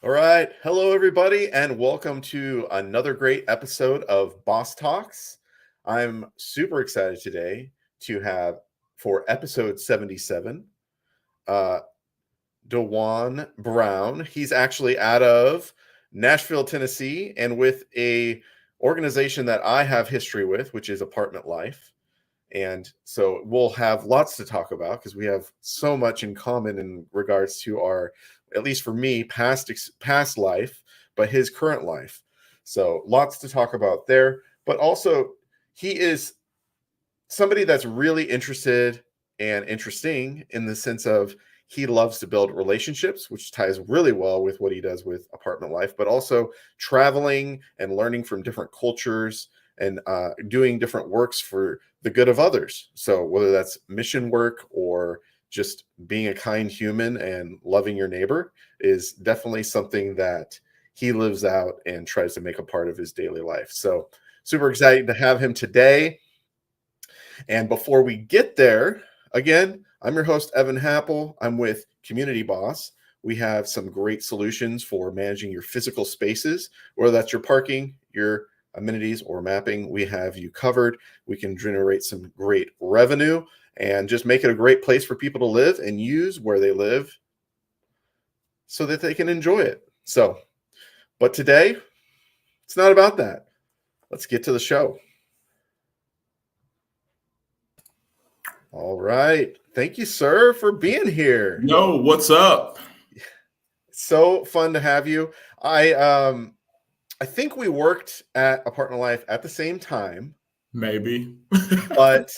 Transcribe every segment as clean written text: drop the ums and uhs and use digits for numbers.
All right. Hello, everybody, and welcome to another great episode of Boss Talks. I'm super excited today to have for episode 77, uh, Dywuan Brown. He's actually out of Nashville, Tennessee, and with a organization that I have history with, which is Apartment Life. And so we'll have lots to talk about because we have so much in common in regards to our, at least for me, past life, but his current life. So lots to talk about there. But also, he is somebody that's really interested and interesting in the sense of he loves to build relationships, which ties really well with what he does with Apartment Life, but also traveling and learning from different cultures and doing different works for the good of others. So whether that's mission work or just being a kind human and loving your neighbor is definitely something that he lives out and tries to make a part of his daily life. So super excited to have him today. And before we get there, again, I'm your host, Evan Happel. I'm with Community Boss. We have some great solutions for managing your physical spaces, whether that's your parking, your amenities, or mapping. We have you covered. We can generate some great revenue and just make it a great place for people to live and use where they live so that they can enjoy it. But today, it's not about that. Let's get to the show. All right. Thank you, sir, for being here. Yo, what's up? So fun to have you. I think we worked at Apartment Life at the same time, Maybe. but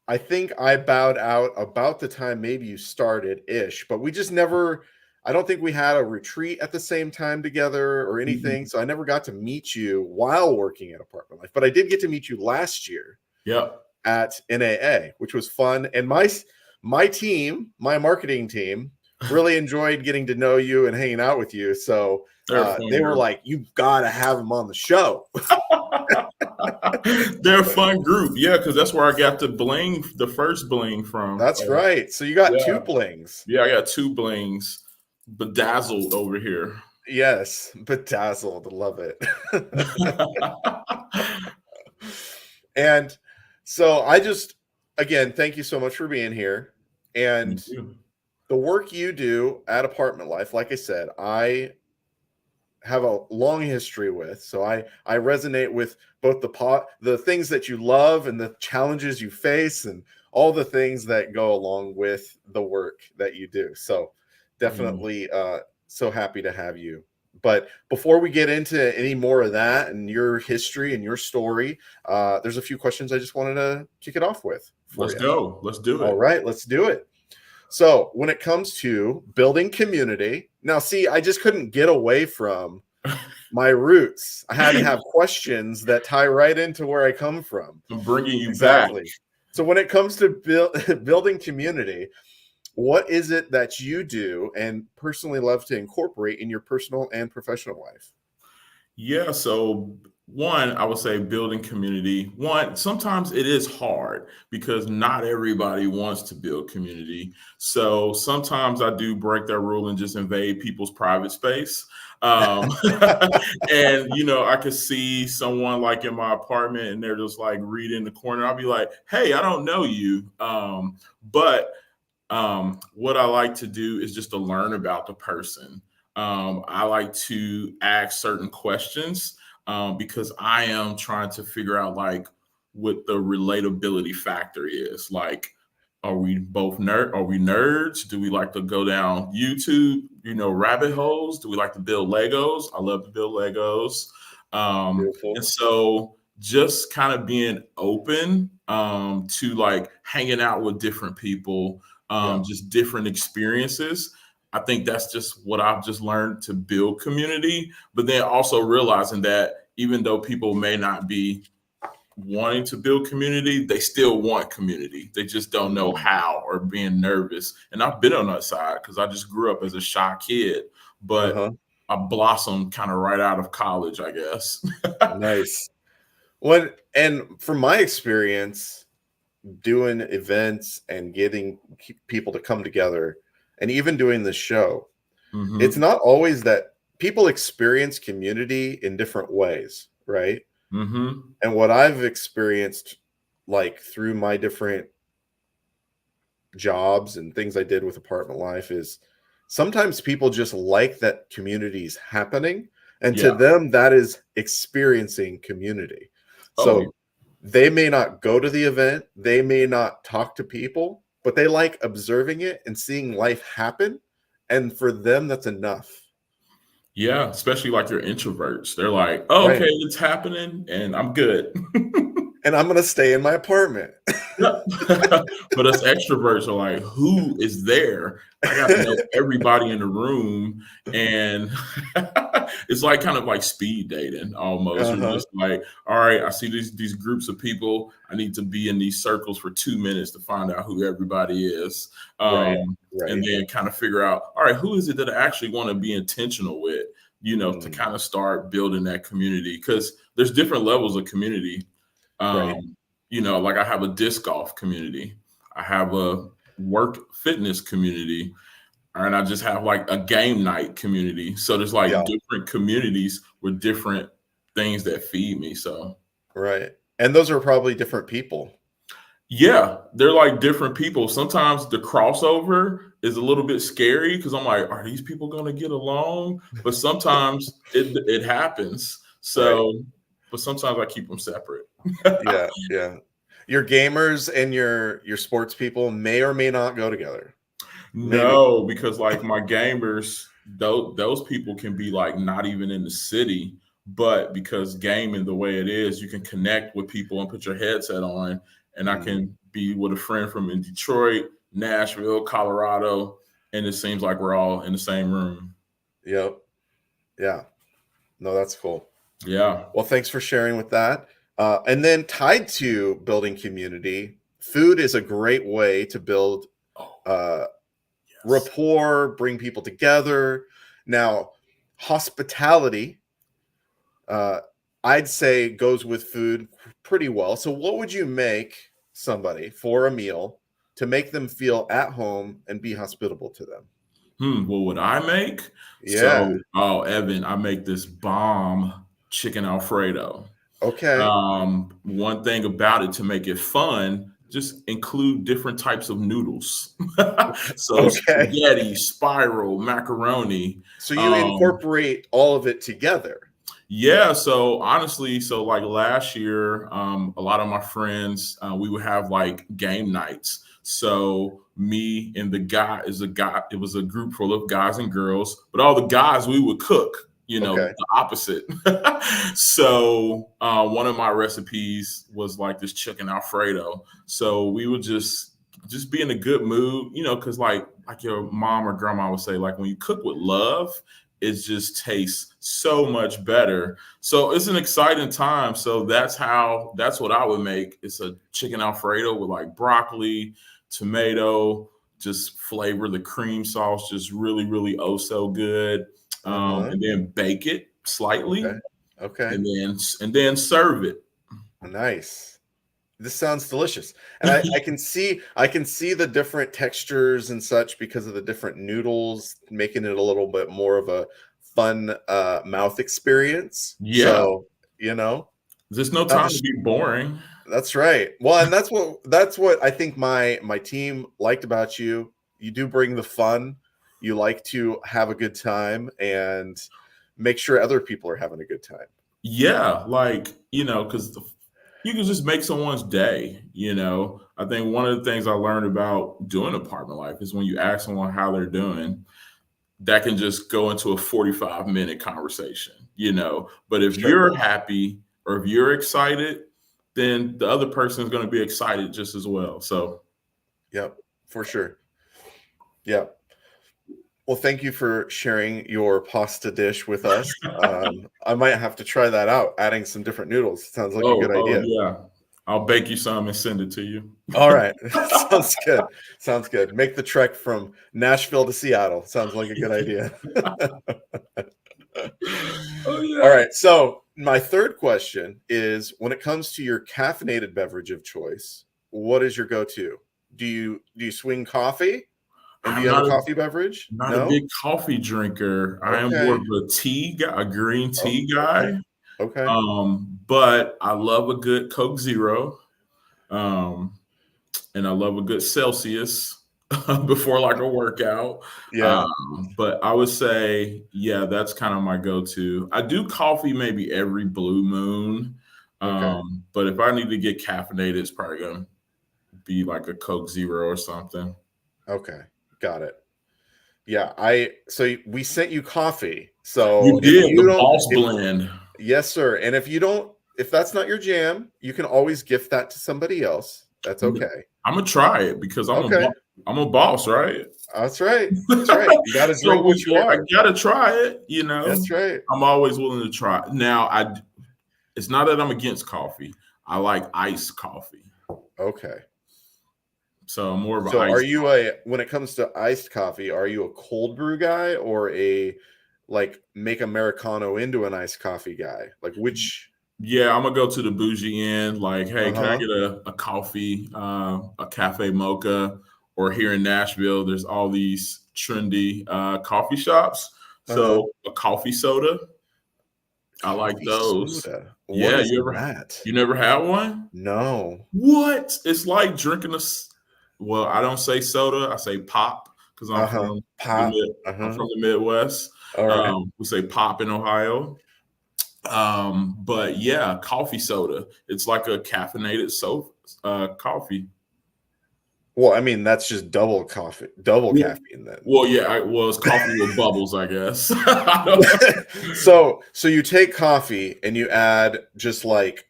I think I bowed out about the time maybe you started ish, but we just never, I don't think we had a retreat at the same time together or anything. So I never got to meet you while working at Apartment Life, but I did get to meet you last year. Yep. At NAA, which was fun. And my team, my marketing team, really enjoyed getting to know you and hanging out with you. So they were like, "You've got to have him on the show." They're a fun group, yeah, because that's where I got the first bling from. That's right. So you got two Yeah. blings. Yeah, I got two blings, bedazzled over here. Yes, bedazzled. Love it. And so again, thank you so much for being here. And the work you do at Apartment Life, like I said, I have a long history with. So I resonate with both the things that you love and the challenges you face and all the things that go along with the work that you do. So definitely so happy to have you. But before we get into any more of that and your history and your story, there's a few questions I just wanted to kick it off with. Let's go. Let's do it. All right, let's do it. So when it comes to building community, now see, I just couldn't get away from my roots. I had to have questions that tie right into where I come from. I'm bringing you exactly. back. So when it comes to building community, what is it that you do and personally love to incorporate in your personal and professional life? Yeah, so one, I would say building community. One, sometimes it is hard because not everybody wants to build community. So sometimes I do break that rule and just invade people's private space. And I could see someone like in my apartment and they're just like reading in the corner. I'll be like, hey, I don't know you. But what I like to do is just to learn about the person. I like to ask certain questions because I am trying to figure out like what the relatability factor is. Like, are we both Are we nerds? Do we like to go down YouTube, rabbit holes? Do we like to build Legos? I love to build Legos. And so just kind of being open to like hanging out with different people, just different experiences. I think that's just what I've just learned to build community, but then also realizing that even though people may not be wanting to build community, they still want community. They just don't know how or being nervous. And I've been on that side because I just grew up as a shy kid, but I blossomed kind of right out of college, I guess. Nice. And from my experience doing events and getting people to come together and even doing this show, It's Mm-hmm. not always that people experience community in different ways, right? Mm-hmm. And what I've experienced, like through my different jobs and things I did with apartment life, is sometimes people just like that community's happening. And to Yeah. them, that is experiencing community. Oh, yeah. So they may not go to the event, they may not talk to people, but they like observing it and seeing life happen. And for them, that's enough. Yeah, especially like your introverts. They're like, oh, okay, Right. it's happening and I'm good. And I'm going to stay in my apartment. Yeah. But us extroverts are like, who is there? I got to know everybody in the room. And it's like kind of like speed dating almost. You're Uh-huh. just like, all right, I see these groups of people. I need to be in these circles for 2 minutes to find out who everybody is. Right. And Right. then kind of figure out, all right, who is it that I actually want to be intentional with, to Mm, kind of start building that community. Because there's different levels of community. right. Um, like I have a disc golf community, I have a work fitness community, and I just have like a game night community. So there's like Yeah. different communities with different things that feed me. So Right. And those are probably different people. yeah, they're like different people. Sometimes the crossover is a little bit scary because I'm like, are these people going to get along? But sometimes it happens. Right. So, but sometimes I keep them separate. Yeah. Yeah. Your gamers and your sports people may or may not go together. Maybe. No, because like my gamers, those people can be like not even in the city, but because gaming the way it is, you can connect with people and put your headset on, and I Mm, can be with a friend from in Detroit, Nashville, Colorado, and it seems like we're all in the same room. yep. Yeah. No, that's cool. Yeah. Well, thanks for sharing with that. And then tied to building community, food is a great way to build Oh, uh, yes. rapport, bring people together. Now, hospitality, uh, I'd say, goes with food pretty well. So, what would you make somebody for a meal to make them feel at home and be hospitable to them? What would I make? Yeah. Evan, I make this bomb chicken Alfredo. Okay. One thing about it to make it fun, just include different types of noodles. So Okay. spaghetti, spiral, macaroni. So, you Um, incorporate all of it together. yeah, so honestly, so like last year, a lot of my friends, we would have like game nights. So me and it was a group full of guys and girls, but all the guys we would cook, Okay. the opposite. So one of my recipes was like this chicken Alfredo. So we would just be in a good mood, because like your mom or grandma would say, like when you cook with love, it just tastes so much better. So it's an exciting time. So that's what I would make. It's a chicken Alfredo with like broccoli, tomato, just flavor the cream sauce, just really, really oh so good. Uh-huh. And then bake it Okay. slightly, Okay. and then serve it. Nice. This sounds delicious. And I can see the different textures and such because of the different noodles, making it a little bit more of a fun mouth experience. Yeah, So, you know, there's no not time to just be boring. that's right. Well, and that's what I think my team liked about you. You do bring the fun. You like to have a good time and make sure other people are having a good time. Yeah, like, because you can just make someone's day. I think one of the things I learned about doing apartment life is when you ask someone how they're doing, that can just go into a 45-minute conversation. But if Sure. you're happy or if you're excited, then the other person is going to be excited just as well. So, Yep, for sure. Yep. Well, thank you for sharing your pasta dish with us. I might have to try that out, adding some different noodles. Sounds like a good oh, idea. yeah. I'll bake you some and send it to you. All right. Sounds good. Sounds good. Make the trek from Nashville to Seattle. Sounds like a good idea. Oh, All yeah. right. So, my third question is when it comes to your caffeinated beverage of choice, what is your go-to? Do you swing coffee? And do I'm you have a not a coffee beverage? not a No? big coffee drinker. I am more Okay. of a tea guy, a green Oh, tea okay. guy. Okay. But I love a good Coke Zero. Um, and I love a good Celsius before like a workout. Yeah. But I would say, yeah, that's kind of my go-to. I do coffee maybe every blue moon. Okay. But if I need to get caffeinated, it's probably gonna be like a Coke Zero or something. Okay. Got it. Yeah. So we sent you coffee. You So if did you the don't, Boss Blend. yes, sir. And if that's not your jam, you can always gift that to somebody else. That's okay. I'm gonna try it because Okay. I'm a boss, right? That's right. That's right. You got to drink what you I are. gotta try it. That's right. I'm always willing to try. Now, it's not that I'm against coffee. I like iced coffee, Okay. so I'm more of an So iced. when it comes to iced coffee, are you a cold brew guy or a like make Americano into an iced coffee guy? Like which? Yeah, I'm gonna go to the bougie end. Like, hey, can I Uh-huh. get a coffee, a cafe mocha, or here in Nashville, there's all these trendy coffee shops. Uh-huh. So a coffee soda, I like Coffee those. soda. What Yeah, is that? you never had one? No. What? It's like drinking well, I don't say soda, I say pop because Uh-huh. Pop. I'm Uh-huh. from the Midwest. All right. We say pop in Ohio. But yeah, coffee soda. It's like a caffeinated coffee. Well, I mean, that's just double Yeah. caffeine then. Well, yeah, it's coffee with bubbles, I guess. So you take coffee and you add just like,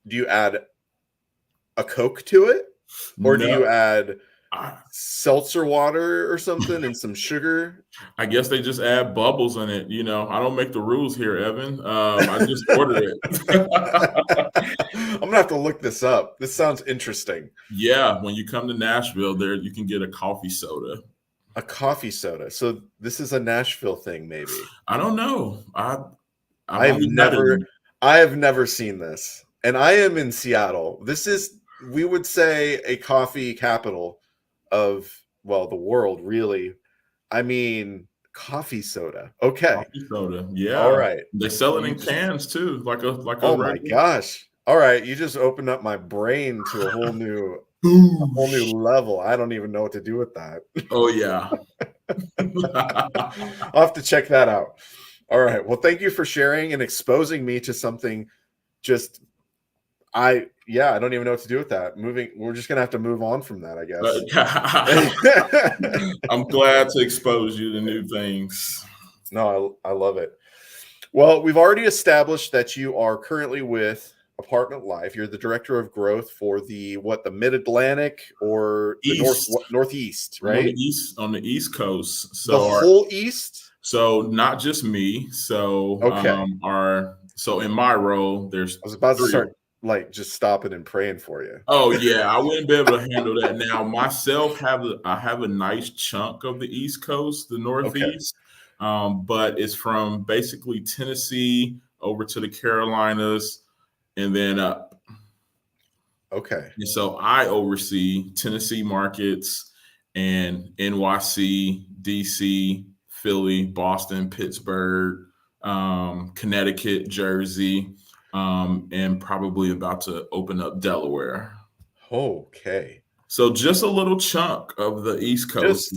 do you add a Coke to it? Or do No, you add I, seltzer water or something and some sugar? I guess they just add bubbles in it. I don't make the rules here, Evan. I just order it. I'm gonna have to look this up. This sounds interesting. Yeah, when you come to Nashville, there you can get a coffee soda. A coffee soda. So this is a Nashville thing, maybe. I don't know. I've I've only had it. I have never seen this. And I am in Seattle. This is, we would say, a coffee capital of, well, the world, really. I mean, coffee soda. Okay. Coffee soda. All Yeah. right. They sell it You in just, cans too, like a oh my regular. gosh. All right. You just opened up my brain to a whole new level. I don't even know what to do with that. Oh yeah. I'll have to check that out. All right. Well, thank you for sharing and exposing me to something just I don't even know what to do with that. We're just gonna have to move on from that, I guess. I'm glad to expose you to new things. No, I love it. Well, we've already established that you are currently with Apartment Life. You're the director of growth for the Mid-Atlantic or the Northeast, I'm right? on the East Coast. The whole East? So not just me. So okay. So in my role, there's I was about to start like just stopping and praying for you. Oh yeah, I wouldn't be able to handle that. Now myself I have a nice chunk of the East Coast, the Northeast, but it's from basically Tennessee over to the Carolinas and then up. Okay. And so I oversee Tennessee markets and NYC, DC, Philly, Boston, Pittsburgh, Connecticut, Jersey, and probably about to open up Delaware. Okay. So just a little chunk of the East Coast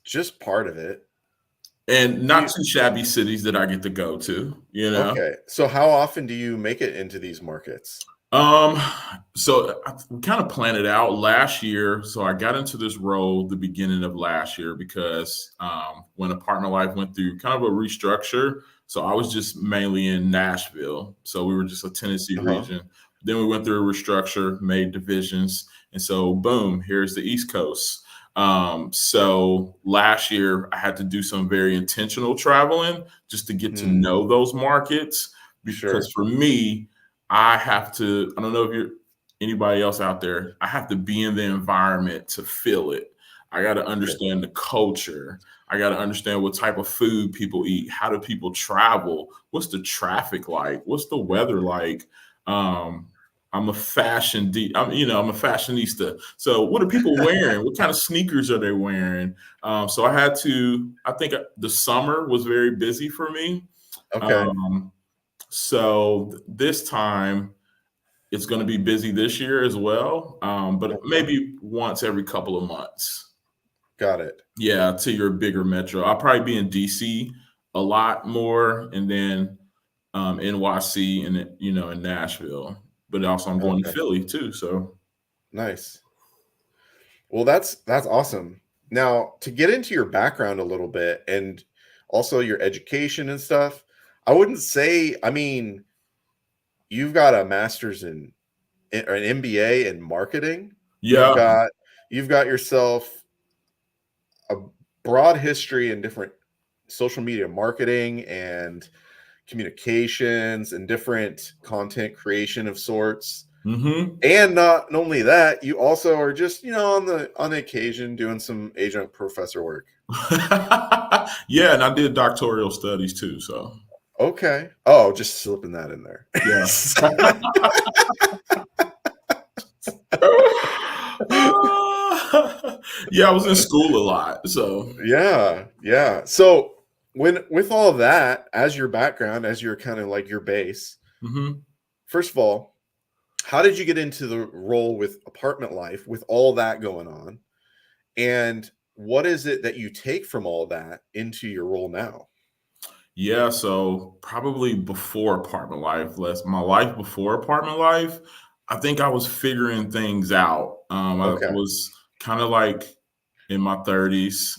just part of it. And not too shabby cities that I get to go to, Okay. So how often do you make it into these markets? So I kind of planned it out last year. So I got into this role the beginning of last year because when Apartment Life went through kind of a restructure, so I was just mainly in Nashville. So we were just a Tennessee region. Then we went through a restructure, made divisions, and so boom, here's the East Coast. So last year I had to do some very intentional traveling just to get to know those markets because for me, I don't know if anybody else out there, I have to be in the environment to feel it. I got to understand the culture. I got to understand what type of food people eat. How do people travel? What's the traffic like? What's the weather like? I'm a I'm a fashionista. So what are people wearing? What kind of sneakers are they wearing? So I think the summer was very busy for me. Okay. Um, so this time it's going to be busy this year as well. But Okay. maybe once every couple of months. Got it. Yeah, to your bigger metro. I'll probably be in DC a lot more, and then NYC and in Nashville. But also I'm going to Okay. Philly too. So Nice. Well, that's awesome. Now, to get into your background a little bit and also your education and stuff, I wouldn't say, I mean, you've got a master's or an MBA in marketing. You've yeah. got you've got yourself a broad history in different social media marketing and communications and different content creation of sorts. Hmm. And not only that, you also are just, on the occasion doing some adjunct professor work. Yeah, and I did doctoral studies too. So Okay. Oh, just slipping that in there. yeah. Yeah, I was in school a lot. So Yeah, yeah. So with all of that as your background, as your kind of like your base, mhm. first of all, how did you get into the role with apartment life with all that going on? And what is it that you take from all that into your role now? Yeah, so probably before apartment life, my life before apartment life, I think I was figuring things out. I Okay. was kind of like in my 30s,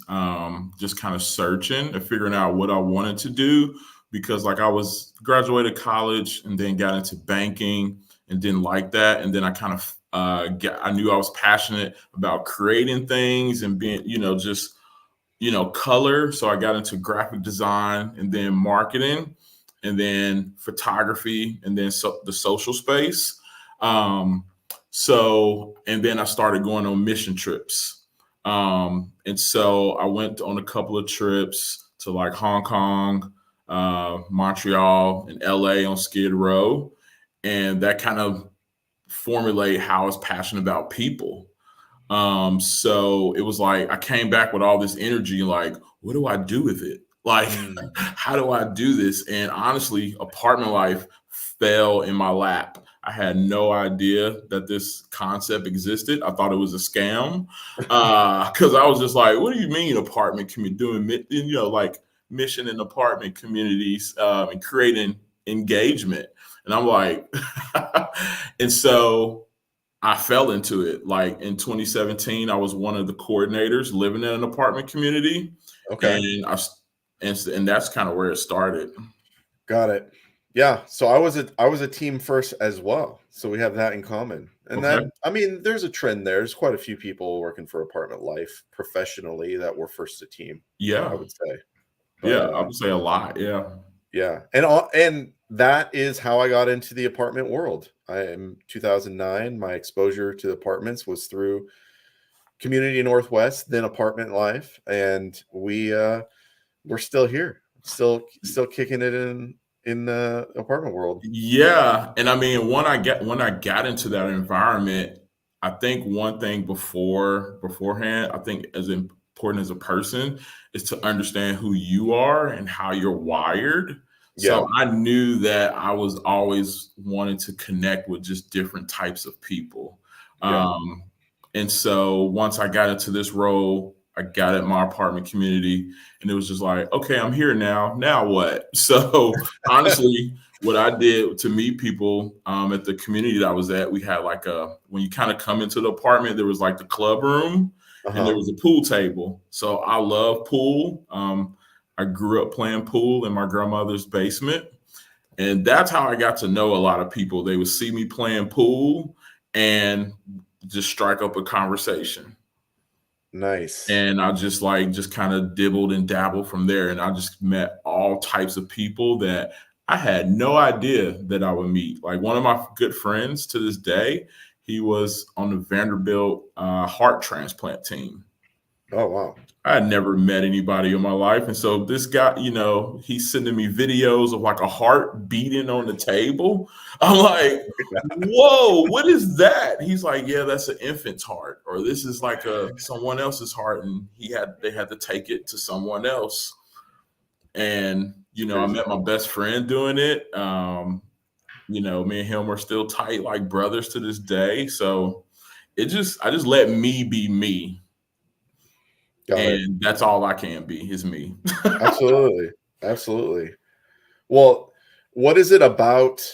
just kind of searching and figuring out what I wanted to do because like I was graduated college and then got into banking and didn't like that. And then I kind of I knew I was passionate about creating things and being, just color. So I got into graphic design and then marketing and then photography and then the social space. Um, and then I started going on mission trips. And so I went on a couple of trips to like Hong Kong, Montreal, and LA on Skid Row. And that kind of formulated how I was passionate about people. So it was like I came back with all this energy, like, what do I do with it? Like, Mm, how do I do this? And honestly, apartment life fell in my lap. I had no idea that this concept existed. I thought it was a scam because I was just like, "What do you mean apartment community doing like mission and apartment communities and creating engagement?" And I'm like, and so I fell into it. Like in 2017, I was one of the coordinators living in an apartment community, okay. and and that's kind of where it started. Got it. Yeah, so I was a team first as well. So we have that in common. And Okay. that I mean, there's a trend there. There's quite a few people working for apartment life professionally that were first a team, I Yeah. would say. But Yeah. I would say a lot. Yeah. yeah. And that is how I got into the apartment world. I am 2009. My exposure to apartments was through Community Northwest, then Apartment Life, and we're still here, still kicking it in the apartment world. Yeah, and I mean, when I got into that environment, I think one thing beforehand, I think as important as a person is to understand who you are and how you're wired. Yeah, So I knew that I was always wanting to connect with just different types of people. yeah, Um, and so once I got into this role, I got at my apartment community, and it was just like, okay, I'm here now. Now what? So honestly, what I did to meet people at the community that I was at, we had like when you kind of come into the apartment, there was like the club room and there uh-huh. was a pool table. So I love pool. I grew up playing pool in my grandmother's basement. And that's how I got to know a lot of people. They would see me playing pool and just strike up a conversation. Nice. And I just kind of dibbled and dabbled from there. And I just met all types of people that I had no idea that I would meet. Like one of my good friends to this day, he was on the Vanderbilt heart transplant team. Oh, wow. I had never met anybody in my life. And so this guy, he's sending me videos of like a heart beating on the table. I'm like, whoa, what is that? He's like, yeah, that's an infant's heart, or this is like someone else's heart. And they had to take it to someone else. And, I met my best friend doing it. Me and him are still tight, like brothers to this day. So I just let me be me. Got it. And that's all I can be is me. Absolutely. Absolutely. Well, what is it about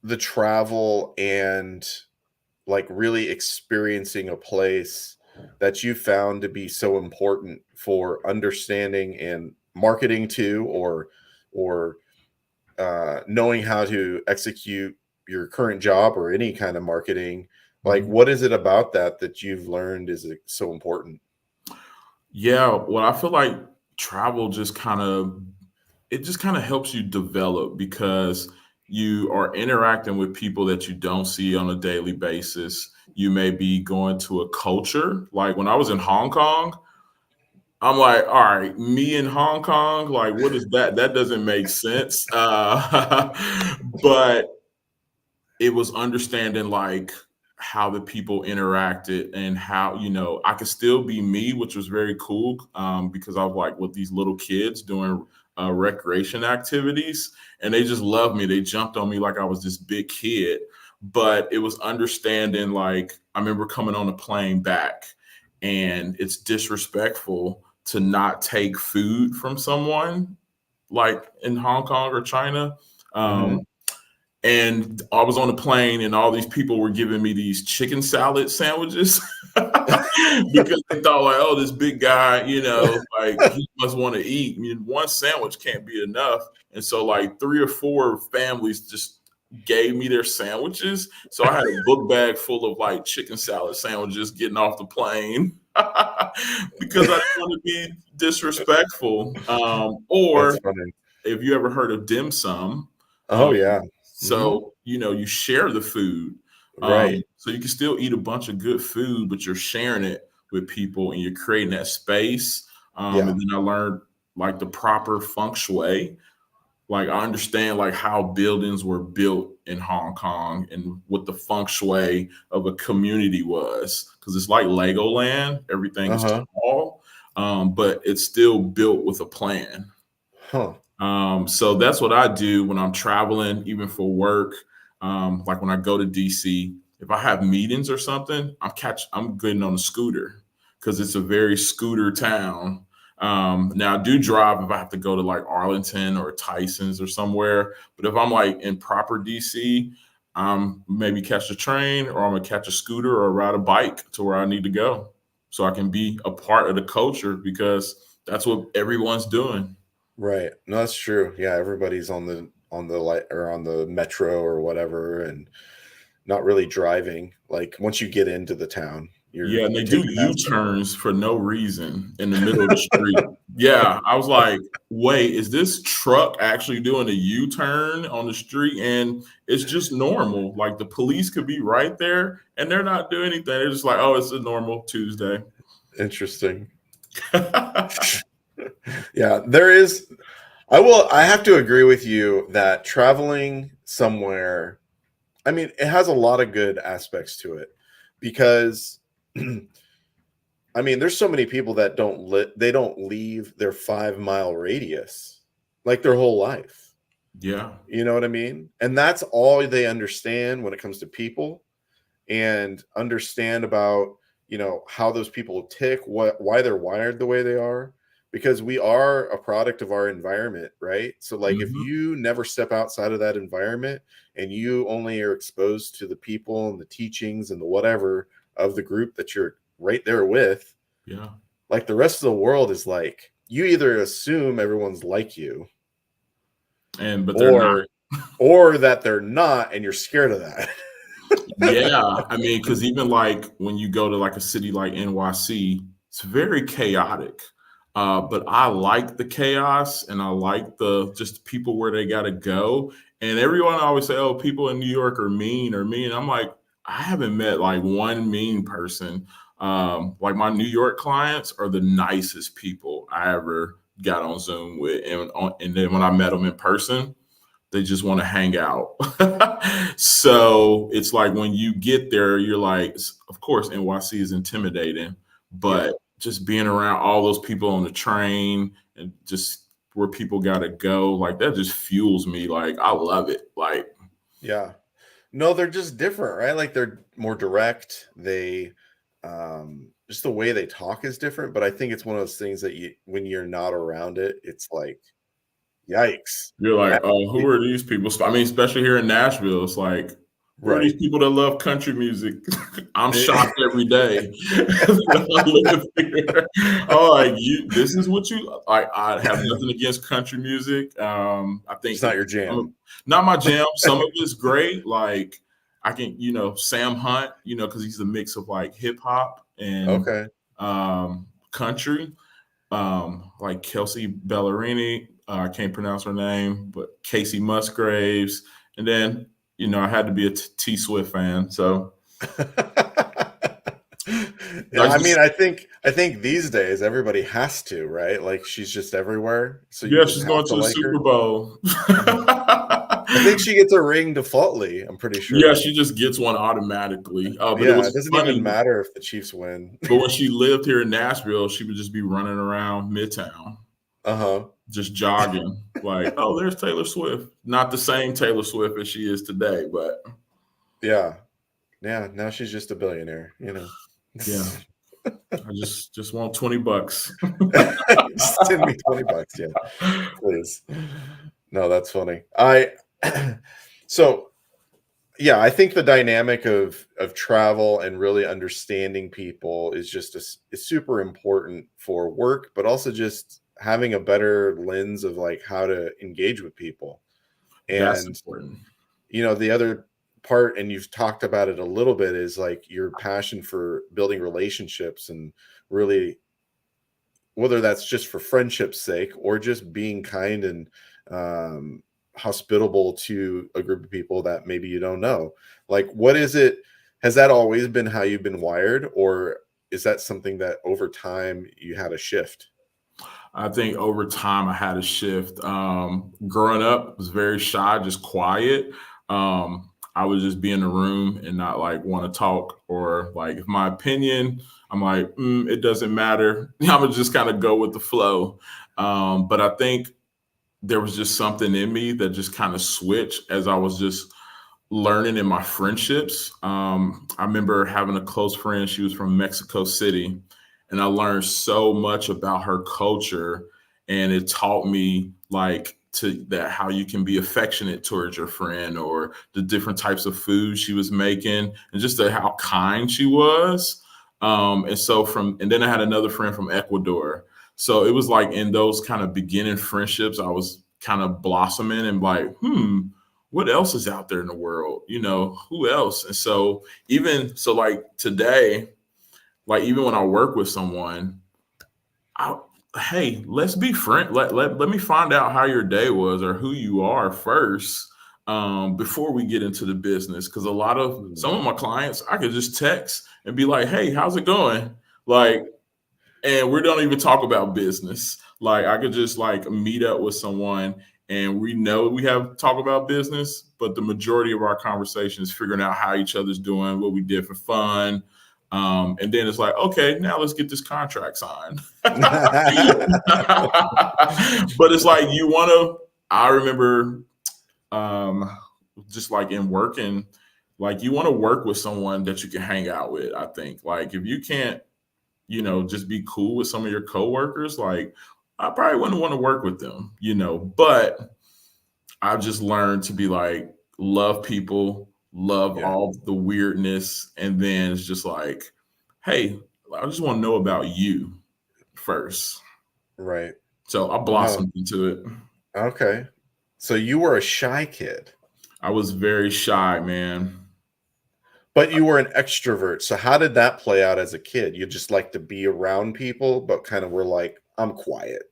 the travel and like really experiencing a place that you found to be so important for understanding and marketing to, or knowing how to execute your current job or any kind of marketing? Like, what is it about that you've learned is so important? Yeah, well, I feel like travel just kind of helps you develop because you are interacting with people that you don't see on a daily basis. You may be going to a culture. Like when I was in Hong Kong, I'm like, all right, me in Hong Kong, like, what is that? That doesn't make sense. But it was understanding like how the people interacted and how I could still be me, which was very cool, because I was like with these little kids doing recreation activities, and they just loved me. They jumped on me like I was this big kid. But it was understanding, like, I remember coming on a plane back, and it's disrespectful to not take food from someone, like in Hong Kong or China. Mhm. And I was on the plane, and all these people were giving me these chicken salad sandwiches because they thought, like, oh, this big guy, like he must want to eat. I mean, one sandwich can't be enough. And so, like, 3 or 4 families just gave me their sandwiches. So I had a book bag full of like chicken salad sandwiches getting off the plane because I didn't want to be disrespectful. That's Or funny. if you ever heard of dim sum, Oh, yeah. Mhm. so, you share the food. Right. So you can still eat a bunch of good food, but you're sharing it with people and you're creating that space. Yeah. And then I learned like the proper feng shui. Like I understand like how buildings were built in Hong Kong and what the feng shui of a community was. Because it's like Legoland, everything is Uh-huh. small, but it's still built with a plan. Huh. So that's what I do when I'm traveling, even for work. Like when I go to DC, if I have meetings or something, I'm getting on a scooter because it's a very scooter town. Now I do drive if I have to go to like Arlington or Tyson's or somewhere. But if I'm like in proper DC, maybe catch a train, or I'm gonna catch a scooter or ride a bike to where I need to go, so I can be a part of the culture because that's what everyone's doing. Right. No, that's true. Yeah, everybody's on the light or on the metro or whatever, and not really driving. Like once you get into the town, Yeah, and you're they do taking that step. U-turns for no reason in the middle of the street. Yeah, I was like, "Wait, is this truck actually doing a U-turn on the street?" And it's just normal. Like the police could be right there and they're not doing anything. They're just like, "Oh, it's a normal Tuesday." Interesting. Yeah, there is. I have to agree with you that traveling somewhere, I mean, it has a lot of good aspects to it because I mean, there's so many people that they don't leave their 5-mile radius like their whole life. Yeah. You know what I mean? And that's all they understand when it comes to people, and understand about, how those people tick, why they're wired the way they are, because we are a product of our environment, right? So like if Mhm. you never step outside of that environment and you only are exposed to the people and the teachings and the whatever of the group that you're right there with, Yeah. like the rest of the world is like, you either assume everyone's like you, But they're not. or or that they're not and you're scared of that. Yeah, I mean, because even like when you go to like a city like NYC, it's very chaotic. But I like the chaos and I like the just people where they gotta go. And everyone always say, "Oh, people in New York are mean or mean." I'm like, I haven't met like one mean person. Like my New York clients are the nicest people I ever got on Zoom with, and then when I met them in person, they just want to hang out. So it's like when you get there, you're like, of course, NYC is intimidating, but just being around all those people on the train and just where people got to go, like that just fuels me. Like I love it. Like, Yeah. No, they're just different, right? Like they're more direct. They just the way they talk is different, but I think it's one of those things that when you're not around it, it's like yikes. you're like, oh, who Actually, are these people? I mean, especially here in Nashville, it's like, who are these right. people that love country music? I'm shocked every day. I live here. Oh, like this is what you like. I have nothing against country music. I think It's not your jam. not my jam. Some of it's great. Like I can, Sam Hunt, because he's a mix of like hip hop and Okay. country. Like Kelsey Ballerini, I can't pronounce her name, but Casey Musgraves, and then I had to be a T Swift fan. So Yeah, I mean, I think these days everybody has to, right? Like she's just everywhere, so you yeah, just she's have going to to the like Super her. Bowl. I think she gets a ring defaultly. I'm pretty Yeah, sure. she just gets one automatically. But it Yeah, it was doesn't funny. even matter if the Chiefs win. But when she lived here in Nashville, she would just be running around Midtown, Uh-huh. just jogging. Like, oh, there's Taylor Swift. Not the same Taylor Swift as she is today, but Yeah. Yeah, now she's just a billionaire, yeah. I just want $20. Just send me $20, yeah, please. No, that's funny. So yeah, I think the dynamic of travel and really understanding people is is super important for work, but also just having a better lens of like how to engage with people. That's And important. the other part, and you've talked about it a little bit, is like your passion for building relationships and really, whether that's just for friendship's sake or just being kind and hospitable to a group of people that maybe you don't know. Like, what is it? Has that always been how you've been wired, or is that something that over time you had a shift? I think over time I had a shift. Growing up, I was very shy, just quiet. I would just be in the room and not like want to talk, or like if my opinion, I'm like, it doesn't matter. I would just kind of go with the flow. But I think there was just something in me that just kind of switched as I was just learning in my friendships. I remember having a close friend. She was from Mexico City, and I learned so much about her culture, and it taught me like to that how you can be affectionate towards your friend, or the different types of food she was making, and just how kind she was. And then I had another friend from Ecuador. So it was like in those kind of beginning friendships, I was kind of blossoming and like, what else is out there in the world? Who else? And so like today, like even when I work with someone, hey, let's be friends. Let me find out how your day was or who you are first, before we get into the business. Because some of my clients, I could just text and be like, hey, how's it going? Like, and we don't even talk about business. Like I could just like meet up with someone and we know we have talk about business, but the majority of our conversation is figuring out how each other's doing, what we did for fun. And then it's like, okay, now let's get this contract signed. But it's like I remember just like in working, like you want to work with someone that you can hang out with. I think like if you can't, just be cool with some of your coworkers, like I probably wouldn't want to work with them, but I've just learned to be like, love people, love Yeah. all the weirdness. And then it's just like, hey, I just want to know about you first. Right. So I No. blossomed into it. Okay. So you were a shy kid, I was very shy, man. but you were an extrovert. So how did that play out as a kid? You just like to be around people, but kind of were like, I'm quiet.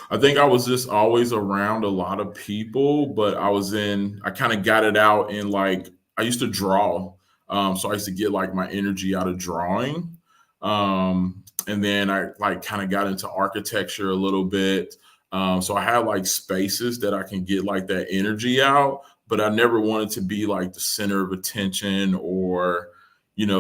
I think I was just always around a lot of people, but I kind of got it out in like, I used to draw. So I used to get like my energy out of drawing. And then I like kind of got into architecture a little bit. So I have like spaces that I can get like that energy out, but I never wanted to be like the center of attention, or,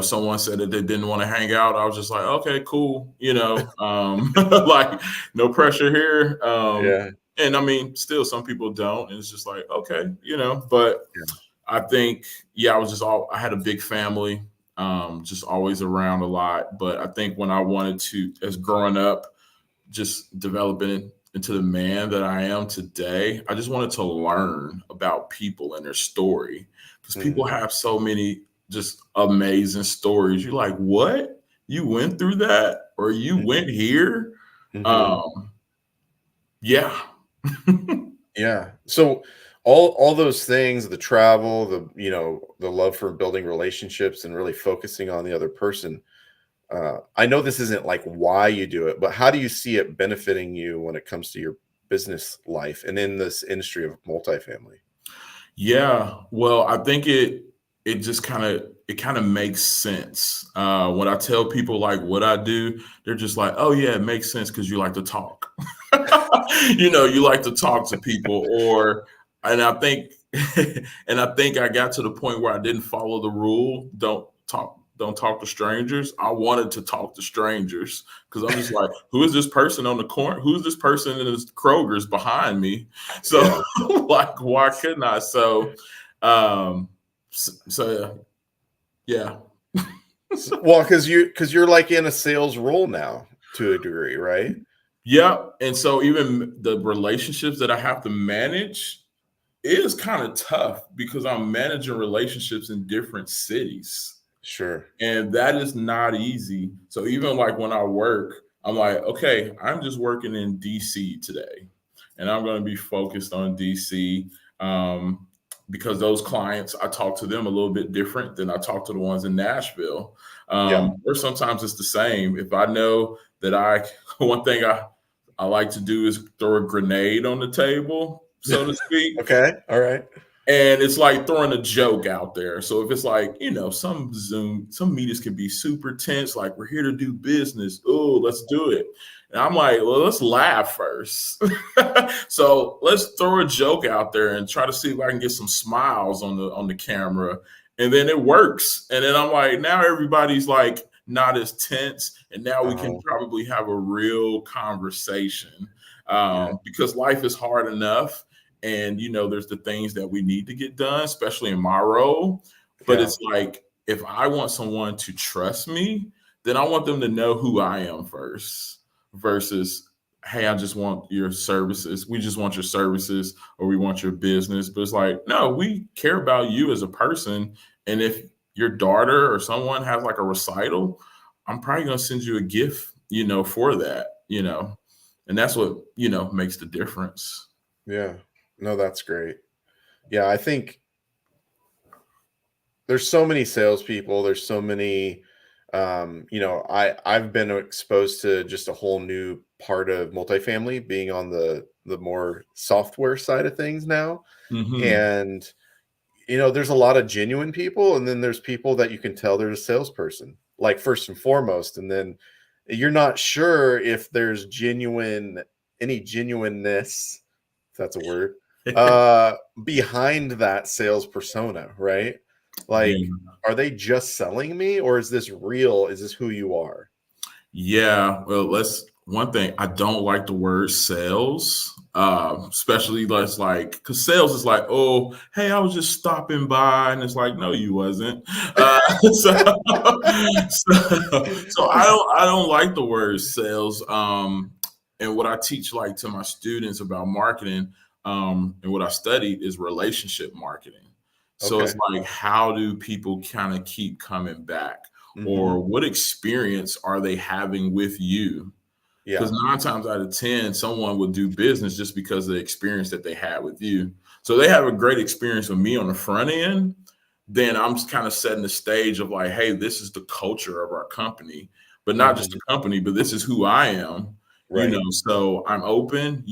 someone said that they didn't want to hang out. I was just like, okay, cool. Like no pressure here. Yeah. And I mean, still some people don't. And it's just like, okay, but Yeah. I think, I had a big family, just always around a lot. But I think when I wanted to, as growing up, just developing into the man that I am today, I just wanted to learn about people and their story, because people Mm. have so many just amazing stories. You're like, what? You went through that, or you went here? Mm-hmm. Um, yeah. Yeah. So all those things, the travel, the love for building relationships and really focusing on the other person. I know this isn't like why you do it, but how do you see it benefiting you when it comes to your business life and in this industry of multifamily? Yeah, well, I think it kind of makes sense. When I tell people like what I do, they're just like, "Oh yeah, it makes sense because you like to talk." You like to talk to people, and I think, and I think I got to the point where I didn't follow the rule. Don't talk to strangers. I wanted to talk to strangers because I'm just like, who is this person on the corner? Who's this person in this Kroger's behind me? So Yeah. like, why couldn't I? Um, so yeah. Well, because you're like in a sales role now to a degree, right? Yeah. And so even the relationships that I have to manage is kind of tough because I'm managing relationships in different cities. Sure. And that is not easy. So even like when I work, I'm like, okay, I'm just working in DC today, and I'm going to be focused on DC, because those clients, I talk to them a little bit different than I talk to the ones in Nashville. Yeah. Or sometimes it's the same. If I know that one thing I like to do is throw a grenade on the table, so to speak. Okay. All right. And it's like throwing a joke out there. So if it's like, some meetings can be super tense, like we're here to do business. Oh, let's do it. And I'm like, well, let's laugh first. So let's throw a joke out there and try to see if I can get some smiles on the camera. And then it works. And then I'm like, now everybody's like not as tense. And now we can Uh-huh. probably have a real conversation, Yeah. because life is hard enough, and there's the things that we need to get done, especially in my role. But Yeah. it's like, if I want someone to trust me, then I want them to know who I am first, versus, hey, I just want your services, we just want your services, or we want your business. But it's like, no, we care about you as a person. And if your daughter or someone has like a recital, I'm probably going to send you a gift, for that, and that's what makes the difference. Yeah. No, that's great. Yeah, I think there's so many salespeople. There's so many, I've been exposed to just a whole new part of multifamily, being on the more software side of things now. Hmm. And there's a lot of genuine people, and then there's people that you can tell they're a salesperson, like first and foremost, and then you're not sure if there's any genuineness, if that's a word, uh, behind that sales persona, right? Like, Yeah. are they just selling me, or is this real? Is this who you are? Yeah. Well, one thing, I don't like the word sales, especially that's like, because sales is like, oh, hey, I was just stopping by. And it's like, no, you wasn't. So, so I don't like the word sales. And what I teach like to my students about marketing, and what I studied is relationship marketing. So it's Okay. like, how do people kind of keep coming back? Hmm. Or what experience are they having with you? Because Yeah. 9 times out of 10, someone would do business just because of the experience that they had with you. So they have a great experience with me on the front end. Then I'm just kind of setting the stage of like, hey, this is the culture of our company, but not just the Hmm. company, but this is who I am. Right. So I'm open.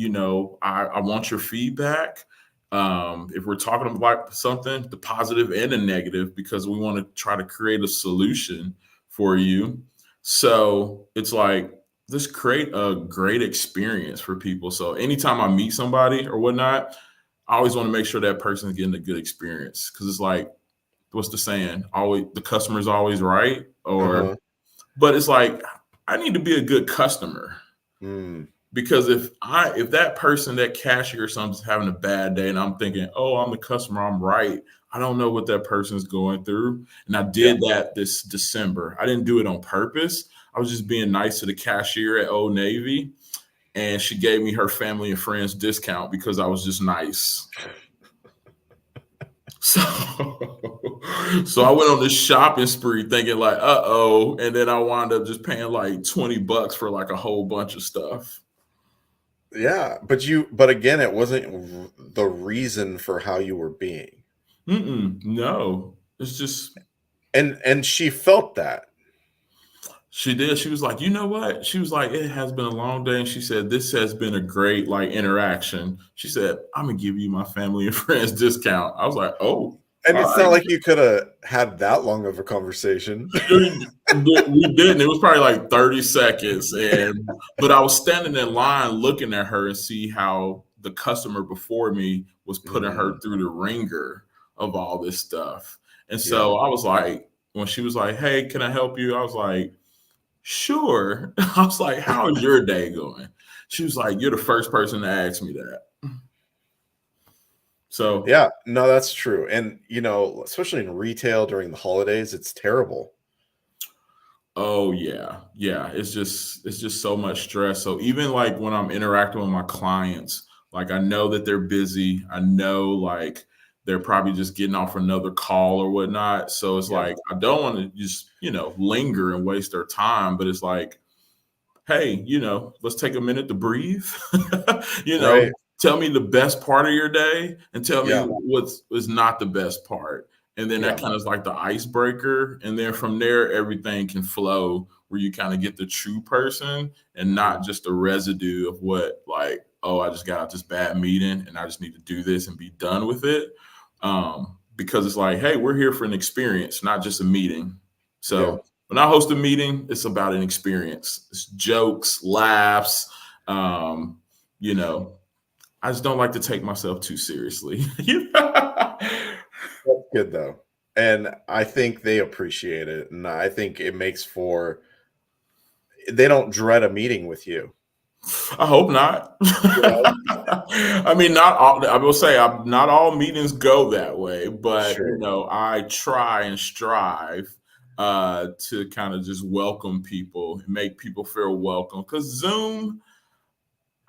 I want your feedback. If we're talking about something, the positive and the negative, because we want to try to create a solution for you. So it's like, let's create a great experience for people. So anytime I meet somebody or whatnot, I always want to make sure that person's getting a good experience, because it's like, what's the saying? Always the customer's always right. Or, Uh-huh. but it's like, I need to be a good customer. Mm. Because if that person, that cashier or something's having a bad day, and I'm thinking, oh, I'm the customer, I'm right, I don't know what that person's going through. And I Yeah. did that this December. I didn't do it on purpose. I was just being nice to the cashier at Old Navy, and she gave me her family and friends discount because I was just nice. So, so I went on this shopping spree thinking like, uh-oh, and then I wound up just paying like $20 for like a whole bunch of stuff. Yeah, but again, it wasn't the reason for how you were being. No, it's just, And she felt that. she did. She was like, you know what? She was like, it has been a long day. And she said, this has been a great like interaction. She said, I'm gonna give you my family and friends discount. I was like, oh, And all it's right. not like you could have had that long of a conversation. We didn't. It was probably like 30 seconds. But I was standing in line looking at her and see how the customer before me was putting her Mm, through the ringer of all this stuff. And yeah. so I was like, when she was like, hey, can I help you? I was like, sure. I was like, how is your day going? She was like, you're the first person to ask me that. So, Yeah, no, that's true. And especially in retail during the holidays, it's terrible. oh yeah. It's just so much stress. So even like when I'm interacting with my clients, like I know that they're busy. I know like they're probably just getting off another call or whatnot. So it's Yeah. like I don't want to just, linger and waste their time. But it's like, hey, let's take a minute to breathe. you know, Right. tell me the best part of your day and tell me Yeah. what's is not the best part. And then that Yeah. kind of is like the icebreaker. And then from there, everything can flow where you kind of get the true person and Mhm. not just a residue of what, like, oh, I just got out this bad meeting and I just need to do this and be done with it. Because it's like, hey, we're here for an experience, not just a meeting. Yeah. So when I host a meeting, it's about an experience. It's jokes, laughs. Um, you know, I just don't like to take myself too seriously. That's good though. And I think they appreciate it. And I think it makes for they don't dread a meeting with you. I hope not. I mean, not all. I will say, not all meetings go that way, but Sure. I try and strive to kind of just welcome people and make people feel welcome. Because Zoom,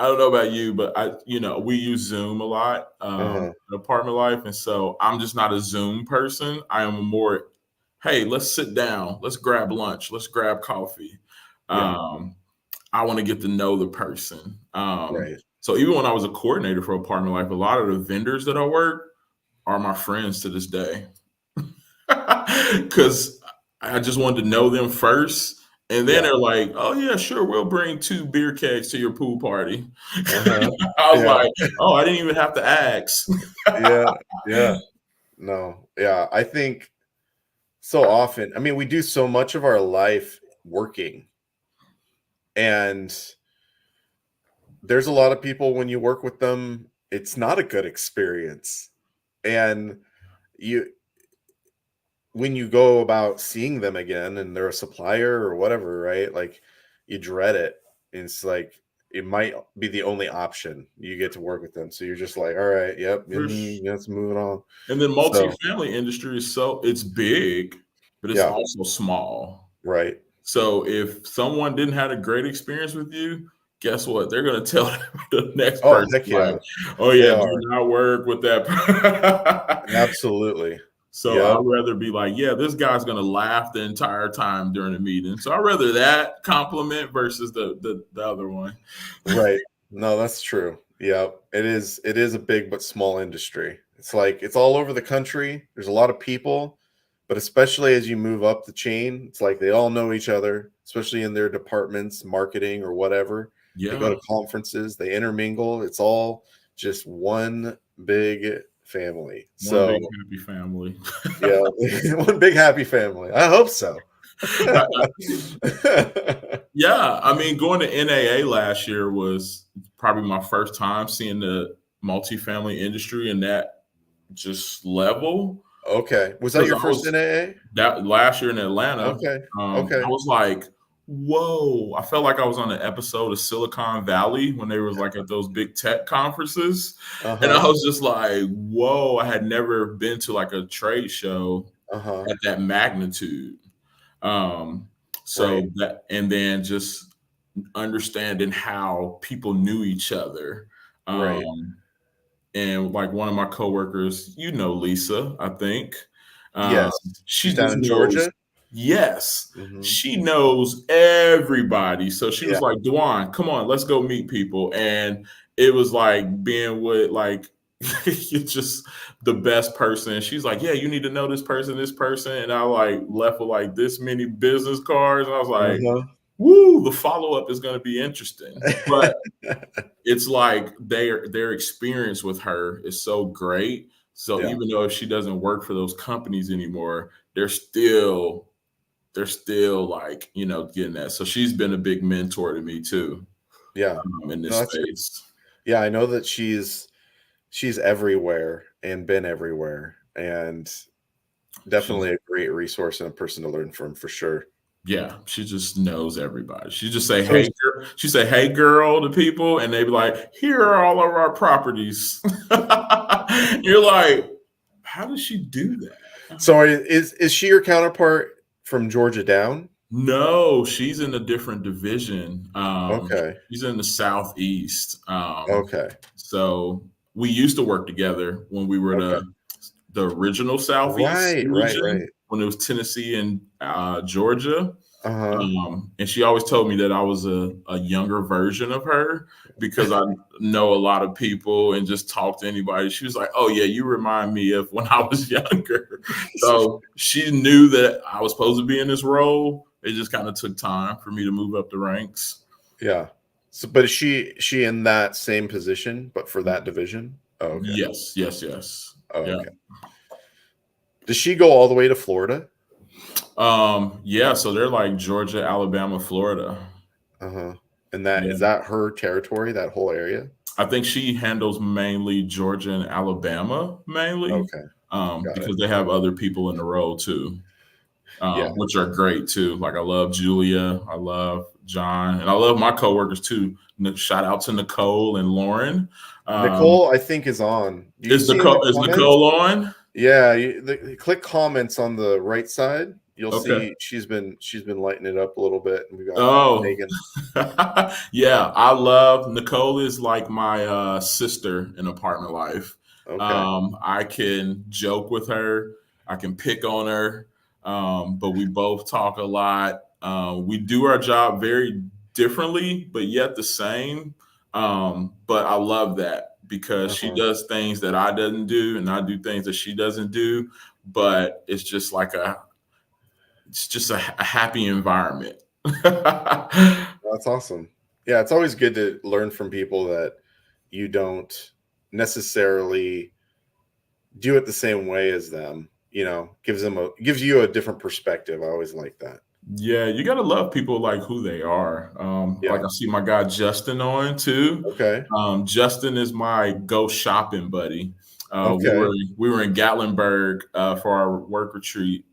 I don't know about you, but we use Zoom a lot Uh-huh. in apartment life, and so I'm just not a Zoom person. I am a more, hey, let's sit down, let's grab lunch, let's grab coffee. Yeah. Um, I want to get to know the person. Right. So even when I was a coordinator for apartment life, a lot of the vendors that I work are my friends to this day, because I just wanted to know them first. And then Yeah. they're like, "Oh yeah, sure, we'll bring 2 beer kegs to your pool party." Uh-huh. I was Yeah. like, "Oh, I didn't even have to ask." Yeah. Yeah. No. Yeah. I think so often, I mean, we do so much of our life working, and there's a lot of people when you work with them, it's not a good experience. And you when you go about seeing them again and they're a supplier or whatever, right? Like you dread it. And it's like it might be the only option you get to work with them. So you're just like, all right, yep, let's move it on. And then So multifamily industry is it's big, but it's yeah, also small. right. So if someone didn't have a great experience with you, guess what? They're going to tell the next Oh, person, heck like, yeah. "Oh They yeah, do are. not work with that." Absolutely. So I'd Yep. rather be like, "Yeah, this guy's going to laugh the entire time during the meeting." So I'd rather that compliment versus the other one. Right. No, that's true. Yep. It is a big but small industry. It's like it's all over the country. There's a lot of people, but especially as you move up the chain, it's like they all know each other, especially in their departments, marketing or whatever. They go Yeah, to conferences, they intermingle. It's all just one big family. one big So, happy family. yeah, one big happy family. I hope so. Yeah, I mean, going to NAA last year was probably my first time seeing the multifamily industry in that just level. Okay. Was that Because your I first was NAA? that last year in Atlanta, Okay. I Okay. was like, "Whoa!" I felt like I was on an episode of Silicon Valley when they was like at those big tech conferences, and I Uh-huh. was just like, "Whoa!" I had never been to like a trade show Uh-huh. at that magnitude. Um, Right. so that, and then just understanding how people knew each other. Right. Um, and like one of my coworkers, you know, Lisa, I think, um, Yes. she She's down just in knows. Georgia? Yes, Mhm. she knows everybody. So she Yeah. was like, "Dywuan, come on, let's go meet people." And it was like being with like you're just the best person. She's like, "Yeah, you need to know this person," and I like left with like this many business cards. And I was like, Uh-huh. "Woo, the follow up is going to be interesting." But it's like their experience with her is so great. So Yeah. even though if she doesn't work for those companies anymore, they're still like, getting that. So she's been a big mentor to me too, Yeah. in No, this that's good. space. Yeah, I know that she's everywhere and been everywhere, and She's definitely a great resource and a person to learn from for sure. Yeah, she just knows everybody. She just say, So "Hey, girl." She say, "Hey, girl," to people, and they be like, "Here are all of our properties." You're like, how does she do that? is she your counterpart from Georgia down? No, she's in a different division. Okay. She's in the Southeast. Okay. So we used to work together when we were Okay. the original Southeast Right, right, region, right. when it was Tennessee and Georgia. Uh-huh. And she always told me that I was a younger version of her because I know a lot of people and just talk to anybody. She was like, "Oh yeah, you remind me of when I was younger." So she knew that I was supposed to be in this role. It just kind of took time for me to move up the ranks. Yeah. So, but is she in that same position, but for that division? Oh, okay. Yes, yes, yes. Oh, Yeah. okay. Does she go all the way to Florida? Yeah, so they're like Georgia, Alabama, Florida. Uh-huh. And that Yeah. is that her territory, that whole area? I think she handles mainly Georgia and Alabama mainly, Okay. Got it. because they have other people in the role too, Yeah. which are great too. Like I love Julia, I love John, and I love my coworkers too. Shout out to Nicole and Lauren. Um, Nicole, I think, is on. Do you is see in the Nicole is comments? Nicole on? Yeah, click comments on the right side. You'll Okay. see she's been lighting it up a little bit. And we got Oh, Megan. yeah. I love Nicole is like my sister in apartment life. Okay. I can joke with her, I can pick on her, but we both talk a lot. We do our job very differently, but yet the same. But I love that because she Uh-huh. does things that I doesn't do, and I do things that she doesn't do. But it's just a happy environment. That's awesome. Yeah, it's always good to learn from people that you don't necessarily do it the same way as them. Gives you a different perspective. I always like that. Yeah, you gotta love people like who they are. Like Yeah. I see my guy Justin on too. Okay. Justin is my go shopping buddy. We Okay. were we were in Gatlinburg for our work retreat,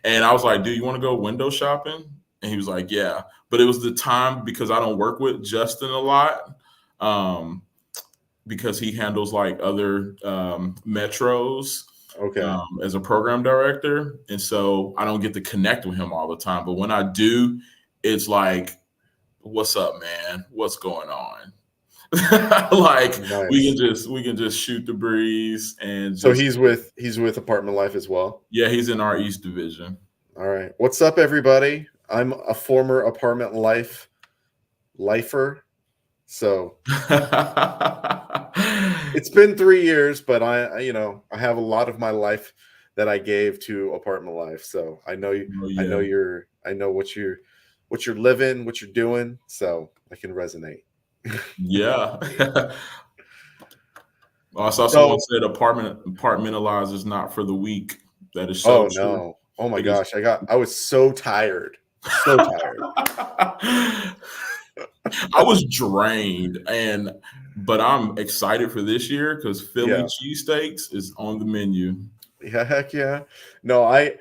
and I was like, "Do you want to go window shopping?" And he was like, "Yeah." But it was the time because I don't work with Justin a lot, um, because he handles like other metros, Okay. as a program director. And so I don't get to connect with him all the time. But when I do, it's like, what's up, man? What's going on? Like Nice. we can just shoot the breeze and So just he's with Apartment Life as well. yeah, he's in our East Division. All right. What's up, everybody? I'm a former Apartment lifer. So it's been 3 years, but I have a lot of my life that I gave to Apartment Life. So I know you. Oh I know yeah. you're. I know what you're living, what you're doing. So I can resonate. Yeah. I saw someone So, said apartmentalize is not for the weak. That is so oh true. no. Oh my It is. gosh, I was so tired. So tired. I was drained, but I'm excited for this year because Philly Yeah. cheesesteaks is on the menu. Yeah, heck yeah. No,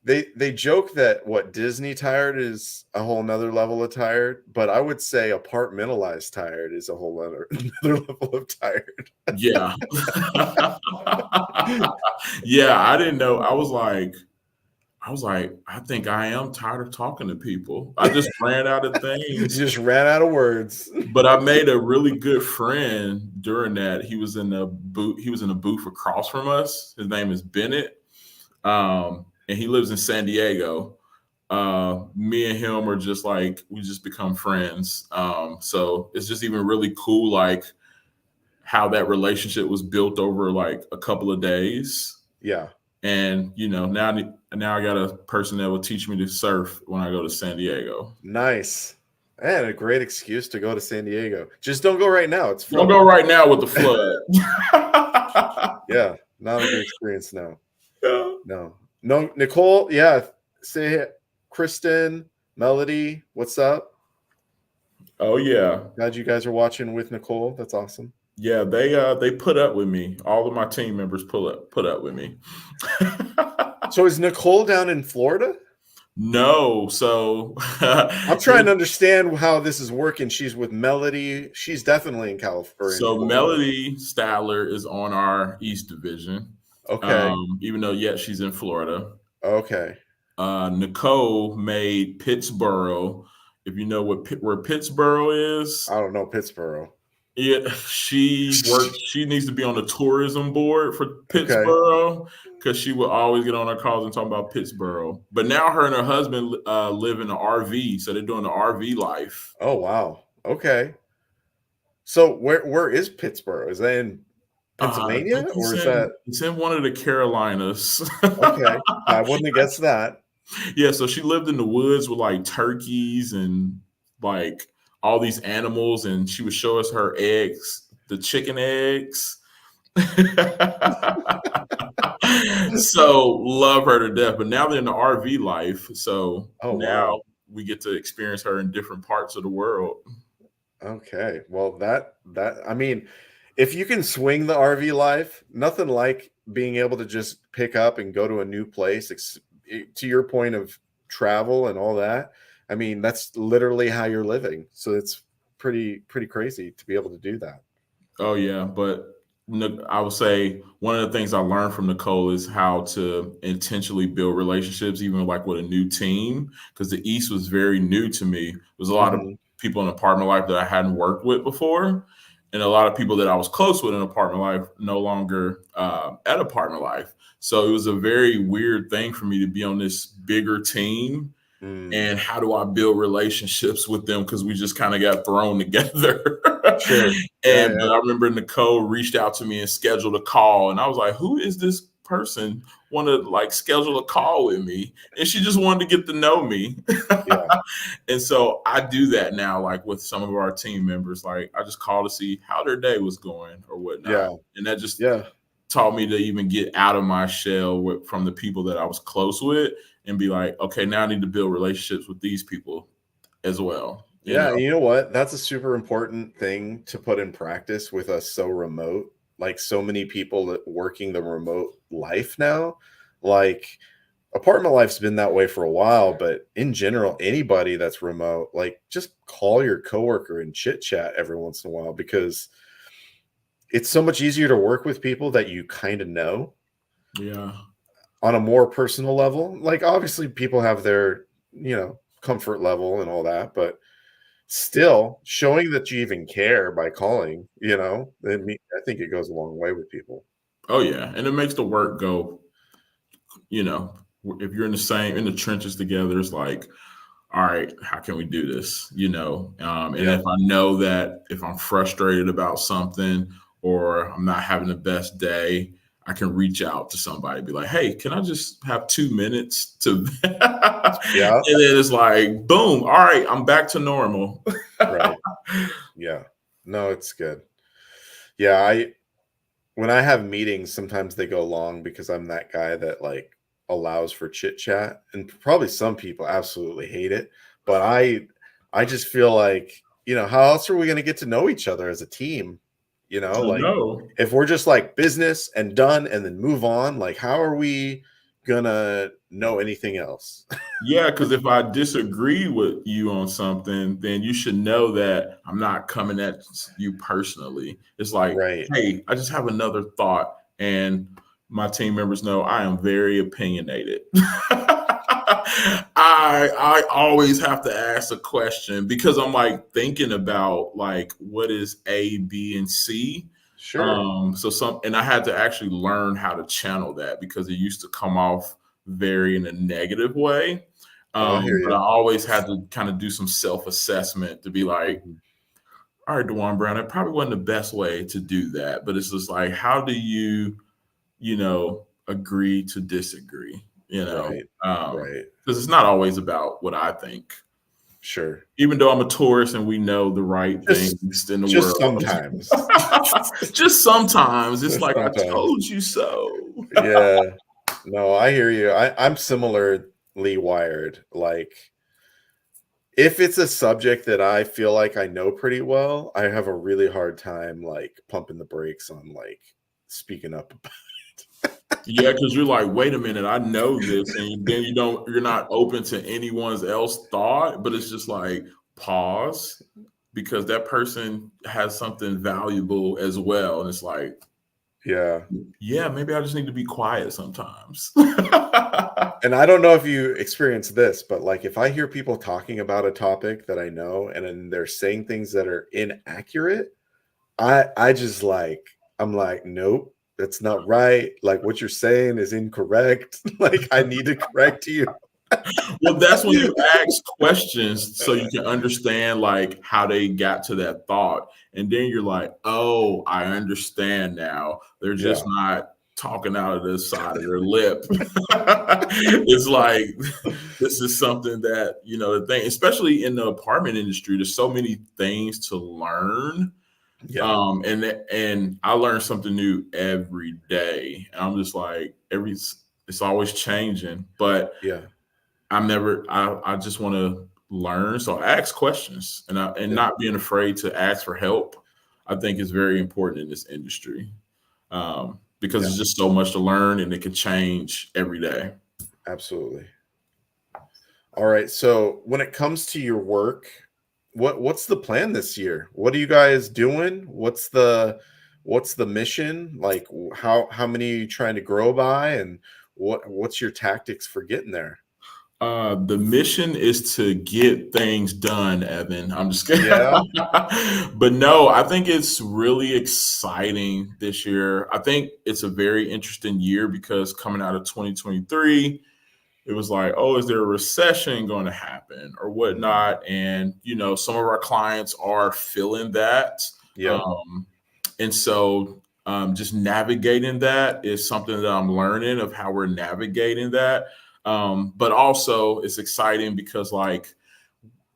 they joke that what Disney tired is a whole nother level of tired, but I would say apartmentalized tired is a whole other another level of tired. Yeah. Yeah, I didn't know. I was like, I think I am tired of talking to people. I just ran out of You things. just ran out of words. But I made a really good friend during that. He was in the booth. He was in a booth across from us. His name is Bennett, and he lives in San Diego. Me and him are just like we just become friends. So it's just even really cool, like how that relationship was built over like a couple of days. Yeah. And now I got a person that will teach me to surf when I go to San Diego. Nice. And a great excuse to go to San Diego. Just don't go right now. It's Don't flooded. go right now with the flood. Yeah, not a good experience now. Yeah. No, Nicole, yeah. Say Kristen, Melody, what's up? Oh yeah. Glad you guys are watching with Nicole. That's awesome. Yeah, they put up with me. All of my team members put up with me. So is Nicole down in Florida? No, so I'm trying to understand how this is working. She's with Melody. She's definitely in California. so Melody Statler is on our East Division. Okay. Even though yet she's in Florida. Okay. Nicole made Pittsburgh. If you know where Pittsburgh is, I don't know Pittsburgh. yeah, she works. She needs to be on the tourism board for Pittsburgh because she would always get on her calls and talk about Pittsburgh. But now her and her husband live in an RV, so they're doing the RV life. Oh wow. Okay. So where is Pittsburgh? Is that in I Pennsylvania think or is that it's in one of the Carolinas. okay? I wouldn't have guessed that. Yeah, so she lived in the woods with like turkeys and like all these animals, and she would show us her eggs, the chicken eggs. So love her to death. But now they're in the RV life. So now wow. we get to experience her in different parts of the world. Okay. Well, that I mean, if you can swing the RV life, nothing like being able to just pick up and go to a new place. To your point of travel and all that, I mean, that's literally how you're living. So it's pretty crazy to be able to do that. Oh yeah, but I would say one of the things I learned from Nicole is how to intentionally build relationships, even like with a new team, because the East was very new to me. There was a lot of people in apartment life that I hadn't worked with before, and a lot of people that I was close with in apartment life no longer at apartment life. So it was a very weird thing for me to be on this bigger team. And how do I build relationships with them? Because we just kind of got thrown together. Sure. But I remember Nicole reached out to me and scheduled a call. And I was like, who is this person want to like schedule a call with me? And she just wanted to get to know me. Yeah. And so I do that now, like with some of our team members. Like I just call to see how their day was going or whatnot. Yeah. And that just taught me to even get out of my shell from the people that I was close with and be like, okay, now I need to build relationships with these people as well. You know what? That's a super important thing to put in practice with us so remote. Like so many people working the remote life now. Like apartment life's been that way for a while, but in general, anybody that's remote, like just call your coworker and chit chat every once in a while because it's so much easier to work with people that you kind of know. Yeah. On a more personal level. Like obviously people have their, comfort level and all that, but still showing that you even care by calling, I think it goes a long way with people. Oh yeah. And it makes the work go, if you're in the trenches together, it's like, all right, how can we do this? And if I know that if I'm frustrated about something or I'm not having the best day, I can reach out to somebody, be like, hey, can I just have 2 minutes to, Yeah. And then it's like, boom. All right. I'm back to normal. Right. Yeah. No, it's good. Yeah. When I have meetings, sometimes they go long because I'm that guy that like allows for chit chat, and probably some people absolutely hate it, but I just feel like, how else are we going to get to know each other as a team? I Like know. if we're just like business and done and then move on, like how are we gonna know anything else? Yeah, because if I disagree with you on something, then you should know that I'm not coming at you personally. It's like, Right. hey, I just have another thought, and my team members know I am very opinionated. I always have to ask a question because I'm like thinking about like what is A, B, and C. Sure. And I had to actually learn how to channel that because it used to come off very in a negative way. Oh, I hear But I you. always had to kind of do some self-assessment to be like, Mhm. all right, Dywuan Brown, it probably wasn't the best way to do that. But it's just like, how do you, agree to disagree? Right. Right. Because it's not always about what I think. Sure. Even though I'm a tourist and we know the right Just things in the just world. sometimes. Just sometimes it's Just like I sometimes. told you so. Yeah. No, I hear you. I'm similarly wired. Like if it's a subject that I feel like I know pretty well, I have a really hard time like pumping the brakes on like speaking up about Yeah, because you're like, wait a minute, I know this, and then you're not open to anyone's else thought, but it's just like pause because that person has something valuable as well, and it's like, Yeah. yeah, maybe I just need to be quiet sometimes. And I don't know if you experience this, but like if I hear people talking about a topic that I know and then they're saying things that are inaccurate, I just like I'm like, nope, that's not right. Like what you're saying is incorrect. Like I need to correct you. Well, that's when you ask questions so you can understand like how they got to that thought. And then you're like, oh, I understand now. They're just Yeah. not talking out of the side of their lip. It's like this is something that, the thing, especially in the apartment industry, there's so many things to learn. Yeah. And I learn something new every day. And I'm just like, it's always changing. But Yeah. I just want to learn. So I ask questions and Yeah. not being afraid to ask for help. I think is very important in this industry because Yeah. there's just so much to learn and it can change every day. Absolutely. All right. So when it comes to your work, what's the plan this year? What are you guys doing? What's the mission? Like how many are you trying to grow by and what's your tactics for getting there? The mission is to get things done, Evan. I'm just kidding. Yeah. But no, I think it's really exciting this year. I think it's a very interesting year because coming out of 2023, it was like, oh, is there a recession going to happen or Mhm. whatnot? And, some of our clients are feeling that. Yep. Um, and so just navigating that is something that I'm learning of how we're navigating that. But also it's exciting because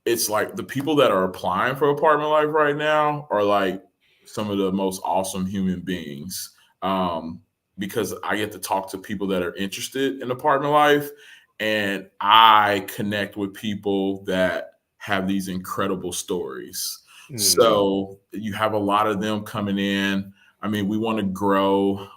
it's like the people that are applying for apartment life right now are like some of the most awesome human beings. Um, because I get to talk to people that are interested in apartment life and I connect with people that have these incredible stories. Mm, So you have a lot of them coming in. I mean, we want to grow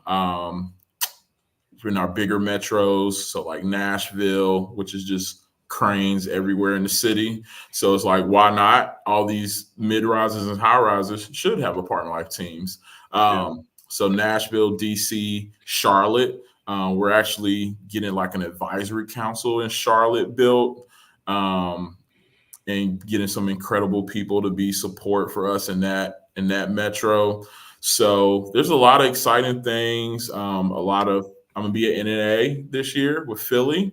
in our bigger metros, so like Nashville, which is just cranes everywhere in the city. So it's like, why not? All these mid rises and high rises should have apartment life teams. yeah. So Nashville, DC, Charlotte. We're actually getting like an advisory council in Charlotte built. And getting some incredible people to be support for us in that metro. So there's a lot of exciting things. I'm gonna be at NNA this year with Philly,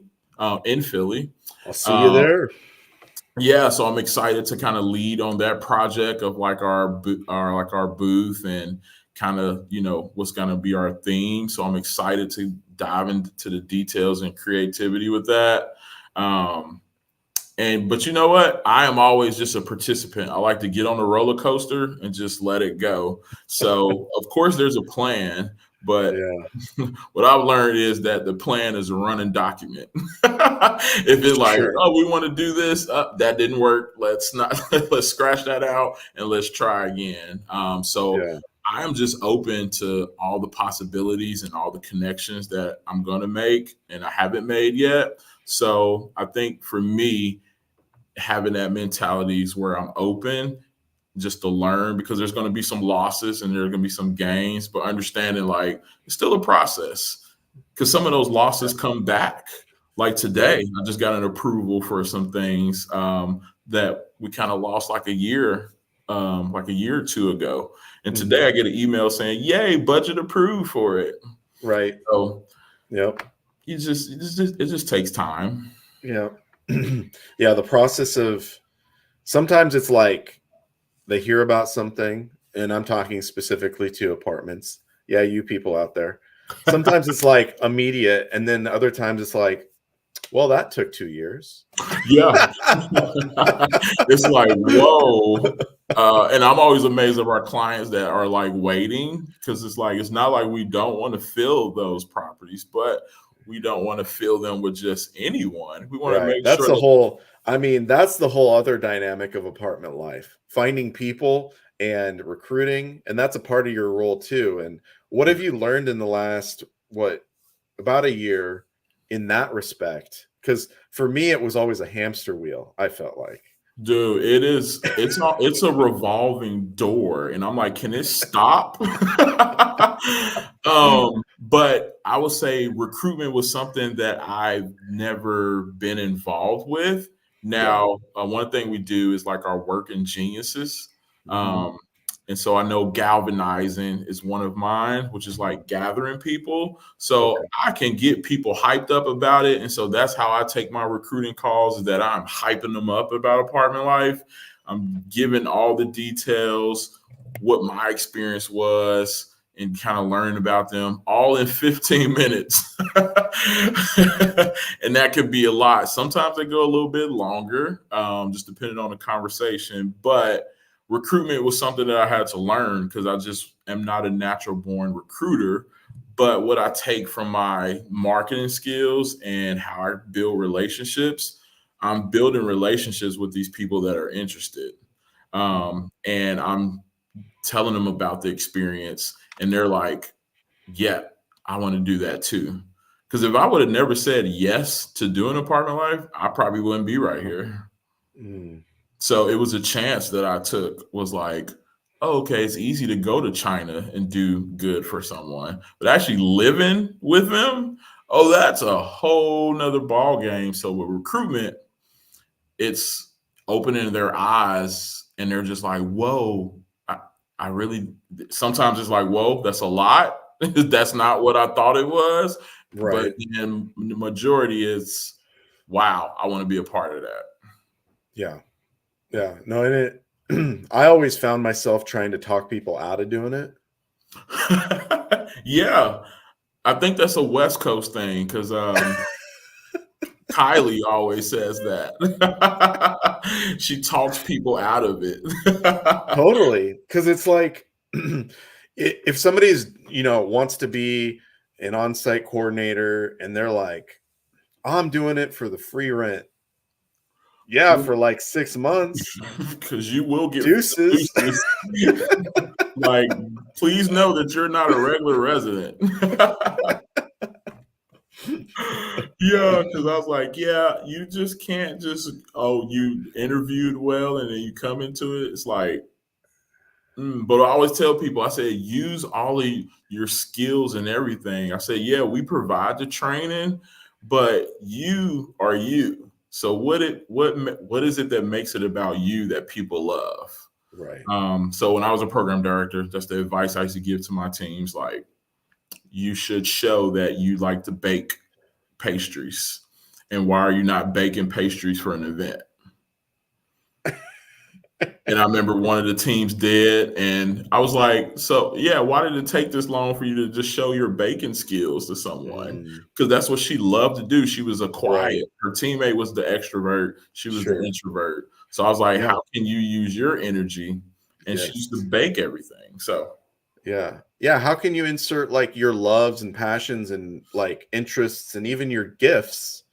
in Philly. I'll see you Uh, there. yeah, so I'm excited to kind of lead on that project of like our booth and kind of what's gonna be our theme. So I'm excited to dive into the details and creativity with that. Um, but you know what? I am always just a participant. I like to get on the roller coaster and just let it go. So of course there's a plan, But Yeah. what I've learned is that the plan is a running document. If it's like, Sure. oh, we want to do this, that didn't work. Let's not let's scratch that out and let's try again. So Yeah. I'm just open to all the possibilities and all the connections that I'm gonna make and I haven't made yet. So I think for me, having that mentality is where I'm open just to learn, because there's going to be some losses and there are going to be some gains, but understanding like it's still a process, because some of those losses come back. Like Yeah. today, I just got an approval for some things that we kind of lost like a year or two ago. And today I Mhm. get an email saying, yay, budget approved for it. Right. So Yep. it just takes time. Yeah. Yeah, the process of sometimes it's like they hear about something, and I'm talking specifically to apartments. Yeah, you people out there. Sometimes it's like immediate, and then other times it's like, well, that took 2 years. Yeah. It's like, whoa. And I'm always amazed of our clients that are like waiting, because it's like, it's not like we don't want to fill those properties, but we don't want to fill them with just anyone. We want to Right. make That's sure the that, whole I mean, that's the whole other dynamic of apartment life. Finding people and recruiting, and that's a part of your role too. And what have you learned in the last about a year in that respect? Because for me, it was always a hamster wheel, I felt like. dude, it's a revolving door. And I'm like, can it stop? But I would say recruitment was something that I've never been involved with. Yeah. Now, one thing we do is like our working geniuses. Mhm. Um, and so I know galvanizing is one of mine, which is like gathering people. So Okay. I can get people hyped up about it. And so that's how I take my recruiting calls, is that I'm hyping them up about apartment life. I'm giving all the details, what my experience was, and kind of learn about them all in 15 minutes. And that could be a lot. Sometimes they go a little bit longer, just depending on the conversation. But recruitment was something that I had to learn, because I just am not a natural born recruiter. But what I take from my marketing skills and how I build relationships, I'm building relationships with these people that are interested. And I'm telling them about the experience, and they're like, yeah, I want to do that too. Because if I would have never said yes to doing apartment life, I probably wouldn't be right here. Mm. So it was a chance that I took, was like, oh, okay, it's easy to go to China and do good for someone, but actually living with them, oh, that's a whole nother ball game. So with recruitment, it's opening their eyes, and they're just like, whoa, I really, sometimes it's like, whoa, that's a lot. That's not what I thought it was. But Right. then the majority is, wow, I want to be a part of that. Yeah. Yeah. No, and I always found myself trying to talk people out of doing it. Yeah, I think that's a West Coast thing, because Kylie always says that. She talks people out of it. Totally, because it's like if somebody's wants to be an on-site coordinator and they're like, I'm doing it for the free rent. Yeah, for like 6 months. Because you will get Deuces. deuces. Like, please know that you're not a regular resident. Yeah, because I was like, yeah, you just can't just, oh, you interviewed well and then you come into it. It's like, but I always tell people, I say, use all of your skills and everything. I say, yeah, we provide the training, but you are you. So what is it that makes it about you that people love? Right. So when I was a program director, that's the advice I used to give to my teams. Like, you should show that you like to bake pastries. And why are you not baking pastries for an event? And I remember one of the teams did, and I was like, so yeah, why did it take this long for you to just show your baking skills to someone? Mm, Because that's what she loved to do. She was a right. quiet. Her teammate was the extrovert. She was the Sure. introvert. So I was like, Yeah. how can you use your energy? And she Yes. used to bake everything. So Yeah. Yeah. How can you insert like your loves and passions and like interests and even your gifts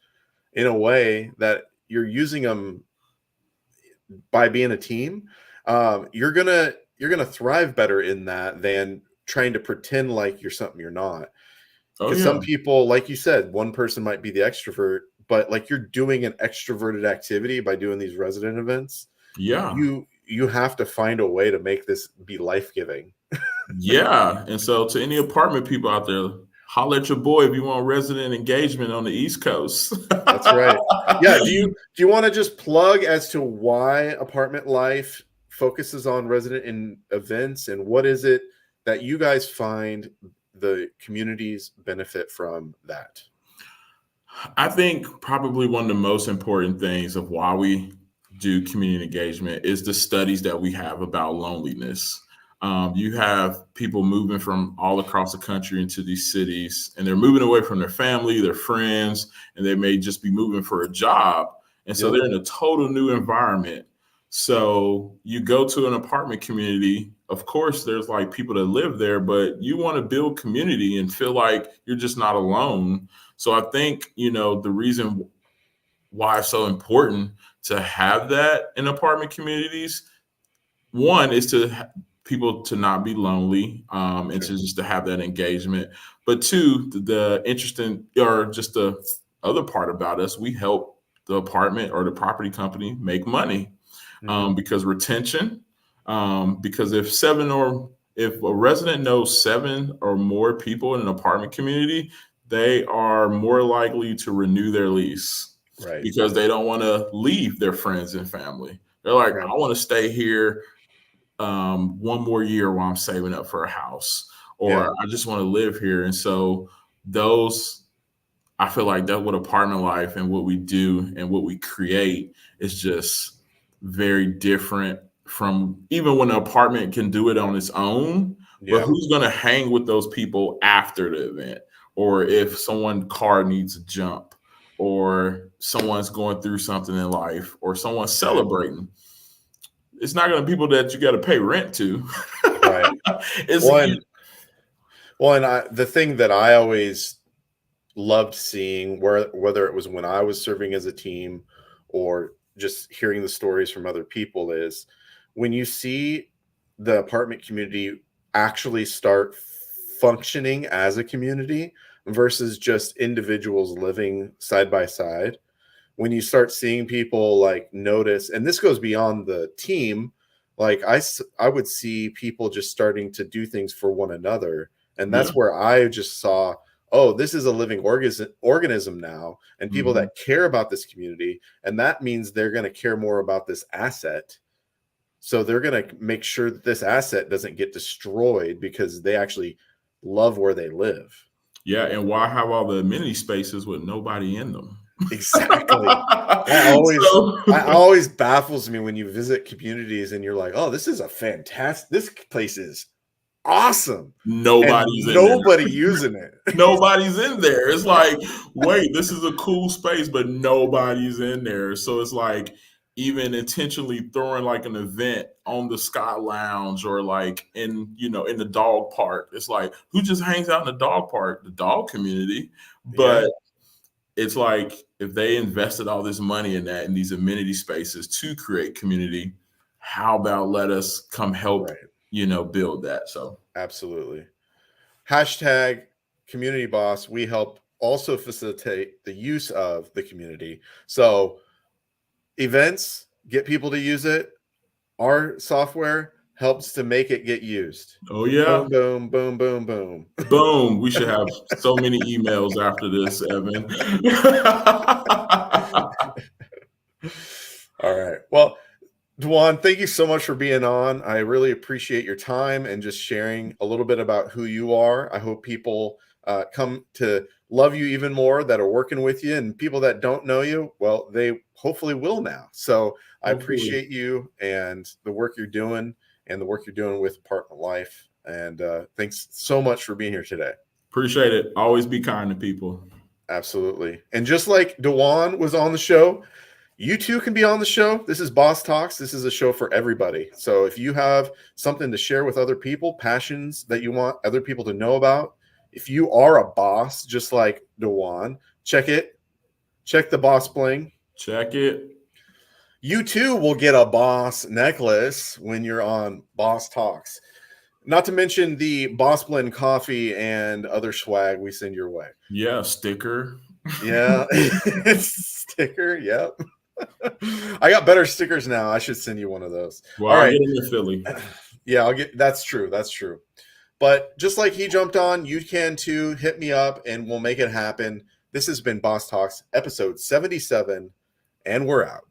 in a way that you're using them by being a team? You're gonna thrive better in that than trying to pretend like you're something you're not. Oh Because yeah. some people, like you said, one person might be the extrovert, but like you're doing an extroverted activity by doing these resident events. Yeah. You have to find a way to make this be life-giving. Yeah. And so to any apartment people out there, holler at your boy if you want resident engagement on the East Coast. That's right. Yeah. Do you want to just plug as to why apartment life focuses on resident in events, and what is it that you guys find the communities benefit from that? I think probably one of the most important things of why we do community engagement is the studies that we have about loneliness. You have people moving from all across the country into these cities, and they're moving away from their family, their friends, and they may just be moving for a job. And so Yep. they're in a total new environment. So you go to an apartment community, of course, there's like people that live there, but you want to build community and feel like you're just not alone. So I think, the reason why it's so important to have that in apartment communities, one is to people to not be lonely, and Sure. to just to have that engagement. But two, the interesting or just the other part about us, we help the apartment or the property company make money, Mhm. because retention, because if a resident knows 7 or more people in an apartment community, they are more likely to renew their lease Right. because they don't want to leave their friends and family. They're like, Right. I want to stay here, one more year while I'm saving up for a house, Yeah. or I just want to live here. And so those, I feel like that what apartment life and what we do and what we create is just very different from even when an apartment can do it on its own. But Yeah. who's going to hang with those people after the event? Or if someone's car needs a jump, or someone's going through something in life, or someone's Right. celebrating, it's not going to be people that you got to pay rent to. Right. It's One. Well, and the thing that I always loved seeing, whether it was when I was serving as a team or just hearing the stories from other people, is when you see the apartment community actually start functioning as a community versus just individuals living side by side. When you start seeing people like notice, and this goes beyond the team, like I would see people just starting to do things for one another, and yeah. that's where I just saw, oh, this is a living organism now, and people Mhm. that care about this community, and that means they're going to care more about this asset. So they're going to make sure that this asset doesn't get destroyed because they actually love where they live. Yeah, and why have all the amenity spaces with nobody in them? Exactly. That always So that always baffles me when you visit communities and you're like, "Oh, this is a fantastic this place is awesome," and nobody's in there. nobody using it. Nobody's in there. It's like, wait, this is a cool space, but nobody's in there. So it's like even intentionally throwing like an event on the Sky Lounge or like in the dog park. It's like, who just hangs out in the dog park? The dog community. Yeah, But it's like if they invested all this money in that in these amenity spaces to create community, how about let us come help, right. build that. So Absolutely. Hashtag community boss. We help also facilitate the use of the community. So events, get people to use it. Our software helps to make it get used. oh yeah. Boom, boom, boom, boom, boom. Boom. We should have so many emails after this, Evan. All right. Well, Dywuan, thank you so much for being on. I really appreciate your time and just sharing a little bit about who you are. I hope people come to love you even more that are working with you, and people that don't know you, well, they hopefully will now. So I Hopefully. appreciate you and the work you're doing and the work you're doing with Apartment Life. And thanks so much for being here today. Appreciate it. Always be kind to people. Absolutely. And just like Dywuan was on the show, You too can be on the show. This is Boss Talks. This is a show for everybody. So if you have something to share with other people, passions that you want other people to know about, if you are a boss, just like Dywuan, check it. Check the boss bling. Check it. You too will get a boss necklace when you're on Boss Talks. Not to mention the Boss Blend coffee and other swag we send your way. Yeah, sticker. Yeah, sticker. Yep. I got better stickers now. I should send you one of those. Well, All I'll right. get them in Philly. Yeah, I'll get. That's true. That's true. But just like he jumped on, you can too. Hit me up and we'll make it happen. This has been Boss Talks, episode 77, and we're out.